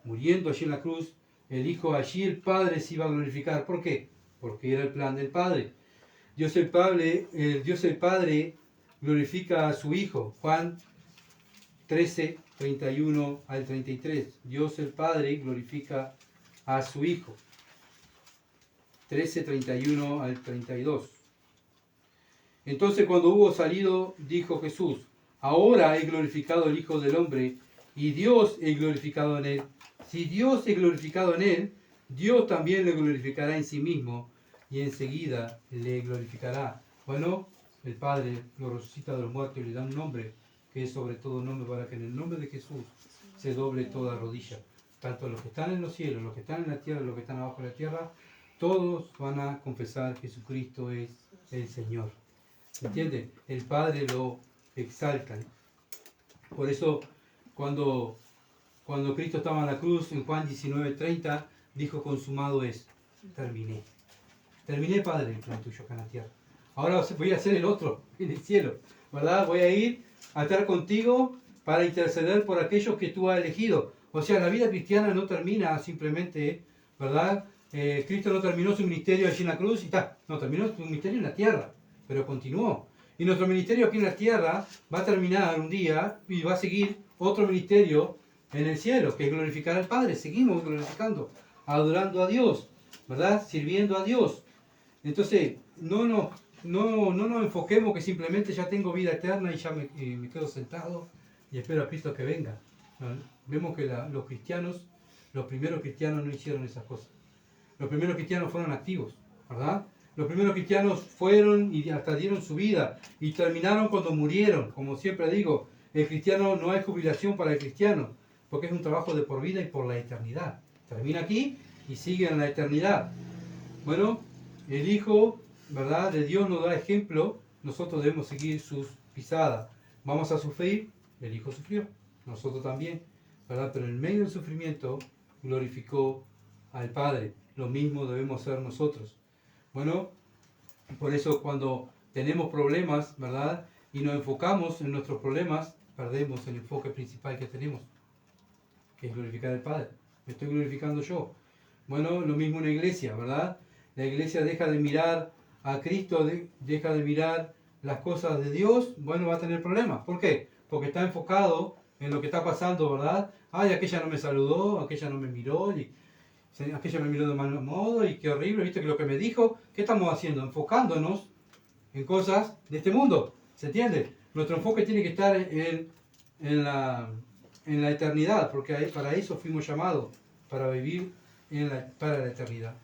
Muriendo allí en la cruz, el Hijo, allí el Padre se iba a glorificar. ¿Por qué? Porque era el plan del Padre. Dios el Padre glorifica a su Hijo. Juan 13:31 al 33. Dios el Padre glorifica a su Hijo. 13:31 al 32. Entonces, cuando hubo salido, dijo Jesús: ahora he glorificado el Hijo del Hombre, y Dios es glorificado en él. Si Dios es glorificado en él, Dios también le glorificará en sí mismo, y enseguida le glorificará. Bueno, el Padre lo resucita de los muertos y le da un nombre que es sobre todo nombre, para que en el nombre de Jesús se doble toda rodilla. Tanto los que están en los cielos, los que están en la tierra, los que están abajo de la tierra, todos van a confesar que Jesucristo es el Señor. ¿Entienden? El Padre lo exalta. Por eso, cuando Cristo estaba en la cruz, en Juan 19:30, dijo: consumado es. Terminé. Terminé, Padre, el plan tuyo acá en la tierra. Ahora voy a hacer el otro en el cielo, ¿verdad? Voy a ir a estar contigo para interceder por aquellos que tú has elegido. O sea, la vida cristiana no termina simplemente, ¿verdad? Cristo no terminó su ministerio allí en la cruz y está. No, terminó su ministerio en la tierra, pero continuó. Y nuestro ministerio aquí en la tierra va a terminar un día y va a seguir otro ministerio en el cielo, que es glorificar al Padre. Seguimos glorificando, adorando a Dios, ¿verdad? Sirviendo a Dios. Entonces, no nos enfoquemos que simplemente ya tengo vida eterna y ya me quedo sentado y espero a Cristo que venga. ¿No? Vemos que los cristianos, los primeros cristianos no hicieron esas cosas. Los primeros cristianos fueron activos, ¿verdad? Los primeros cristianos fueron y hasta dieron su vida y terminaron cuando murieron. Como siempre digo, el cristiano no hay jubilación para el cristiano, porque es un trabajo de por vida y por la eternidad. Termina aquí y sigue en la eternidad. Bueno, el Hijo, ¿verdad?, de Dios nos da ejemplo, nosotros debemos seguir sus pisadas. Vamos a sufrir, el Hijo sufrió, nosotros también, ¿verdad? Pero en medio del sufrimiento glorificó al Padre. Lo mismo debemos hacer nosotros. Bueno, por eso cuando tenemos problemas, ¿verdad?, y nos enfocamos en nuestros problemas, perdemos el enfoque principal que tenemos, que es glorificar al Padre. Me estoy glorificando yo. Bueno, lo mismo en la iglesia, ¿verdad? La iglesia deja de mirar a Cristo, deja de mirar las cosas de Dios, bueno, va a tener problemas. ¿Por qué? Porque está enfocado en lo que está pasando, ¿verdad? Ay, aquella no me saludó, aquella no me miró, y aquella me miró de mal modo, y qué horrible, ¿viste? Que lo que me dijo, ¿qué estamos haciendo? Enfocándonos en cosas de este mundo, ¿se entiende? Nuestro enfoque tiene que estar en la eternidad, porque para eso fuimos llamados, para vivir para la eternidad.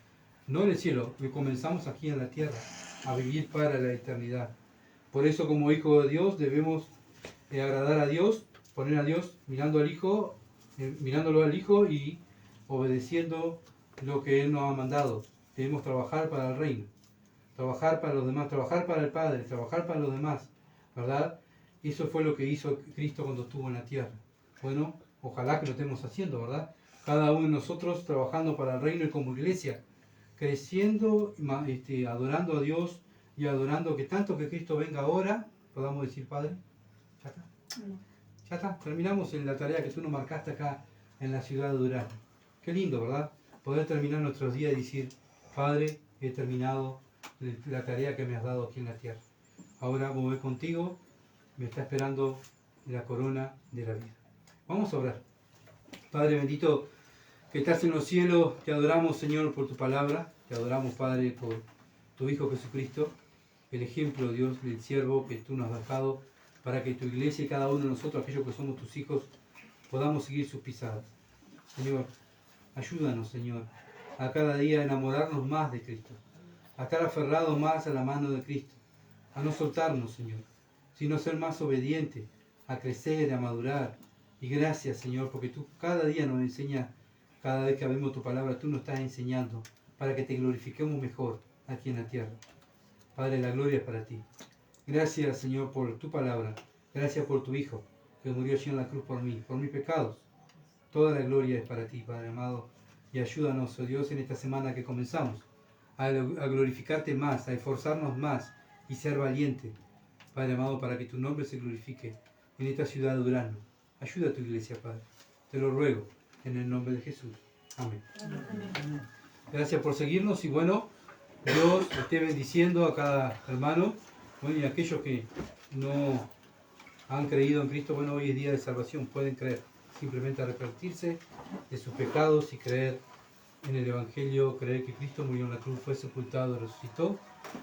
No en el cielo, que comenzamos aquí en la tierra, a vivir para la eternidad. Por eso como hijos de Dios debemos agradar a Dios, poner a Dios mirando al Hijo, mirándolo al Hijo y obedeciendo lo que Él nos ha mandado. Debemos trabajar para el reino, trabajar para los demás, trabajar para el Padre, trabajar para los demás, ¿verdad? Eso fue lo que hizo Cristo cuando estuvo en la tierra. Bueno, ojalá que lo estemos haciendo, ¿verdad? Cada uno de nosotros trabajando para el reino y como iglesia, creciendo, adorando a Dios y adorando que tanto que Cristo venga ahora, podamos decir, Padre, ya está. Ya está, terminamos en la tarea que tú nos marcaste acá en la ciudad de Durazno. Qué lindo, ¿verdad? Poder terminar nuestros días y decir, Padre, he terminado la tarea que me has dado aquí en la tierra. Ahora voy contigo, me está esperando la corona de la vida. Vamos a orar. Padre bendito, que estás en los cielos, te adoramos, Señor, por tu palabra, te adoramos, Padre, por tu Hijo Jesucristo, el ejemplo, Dios, del siervo que tú nos has dejado, para que tu iglesia y cada uno de nosotros, aquellos que somos tus hijos, podamos seguir sus pisadas. Señor, ayúdanos, Señor, a cada día enamorarnos más de Cristo, a estar aferrados más a la mano de Cristo, a no soltarnos, Señor, sino ser más obedientes, a crecer, a madurar. Y gracias, Señor, porque tú cada día nos enseñas, cada vez que abrimos tu palabra, tú nos estás enseñando para que te glorifiquemos mejor aquí en la tierra. Padre, la gloria es para ti. Gracias, Señor, por tu palabra. Gracias por tu Hijo, que murió allí en la cruz por mí, por mis pecados. Toda la gloria es para ti, Padre amado. Y ayúdanos, oh Dios, en esta semana que comenzamos, a glorificarte más, a esforzarnos más y ser valiente, Padre amado, para que tu nombre se glorifique en esta ciudad de Durazno. Ayuda a tu iglesia, Padre. Te lo ruego, en el nombre de Jesús. Amén. Gracias por seguirnos y bueno, Dios esté bendiciendo a cada hermano. Bueno, y aquellos que no han creído en Cristo, bueno, hoy es día de salvación, pueden creer, simplemente arrepentirse de sus pecados y creer en el Evangelio, creer que Cristo murió en la cruz, fue sepultado, resucitó,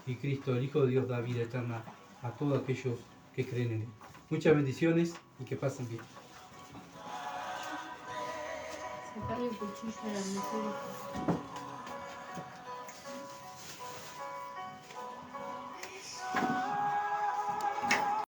y Cristo, el Hijo de Dios, da vida eterna a todos aquellos que creen en Él. Muchas bendiciones y que pasen bien. Sacarle el cuchillo a la mujer.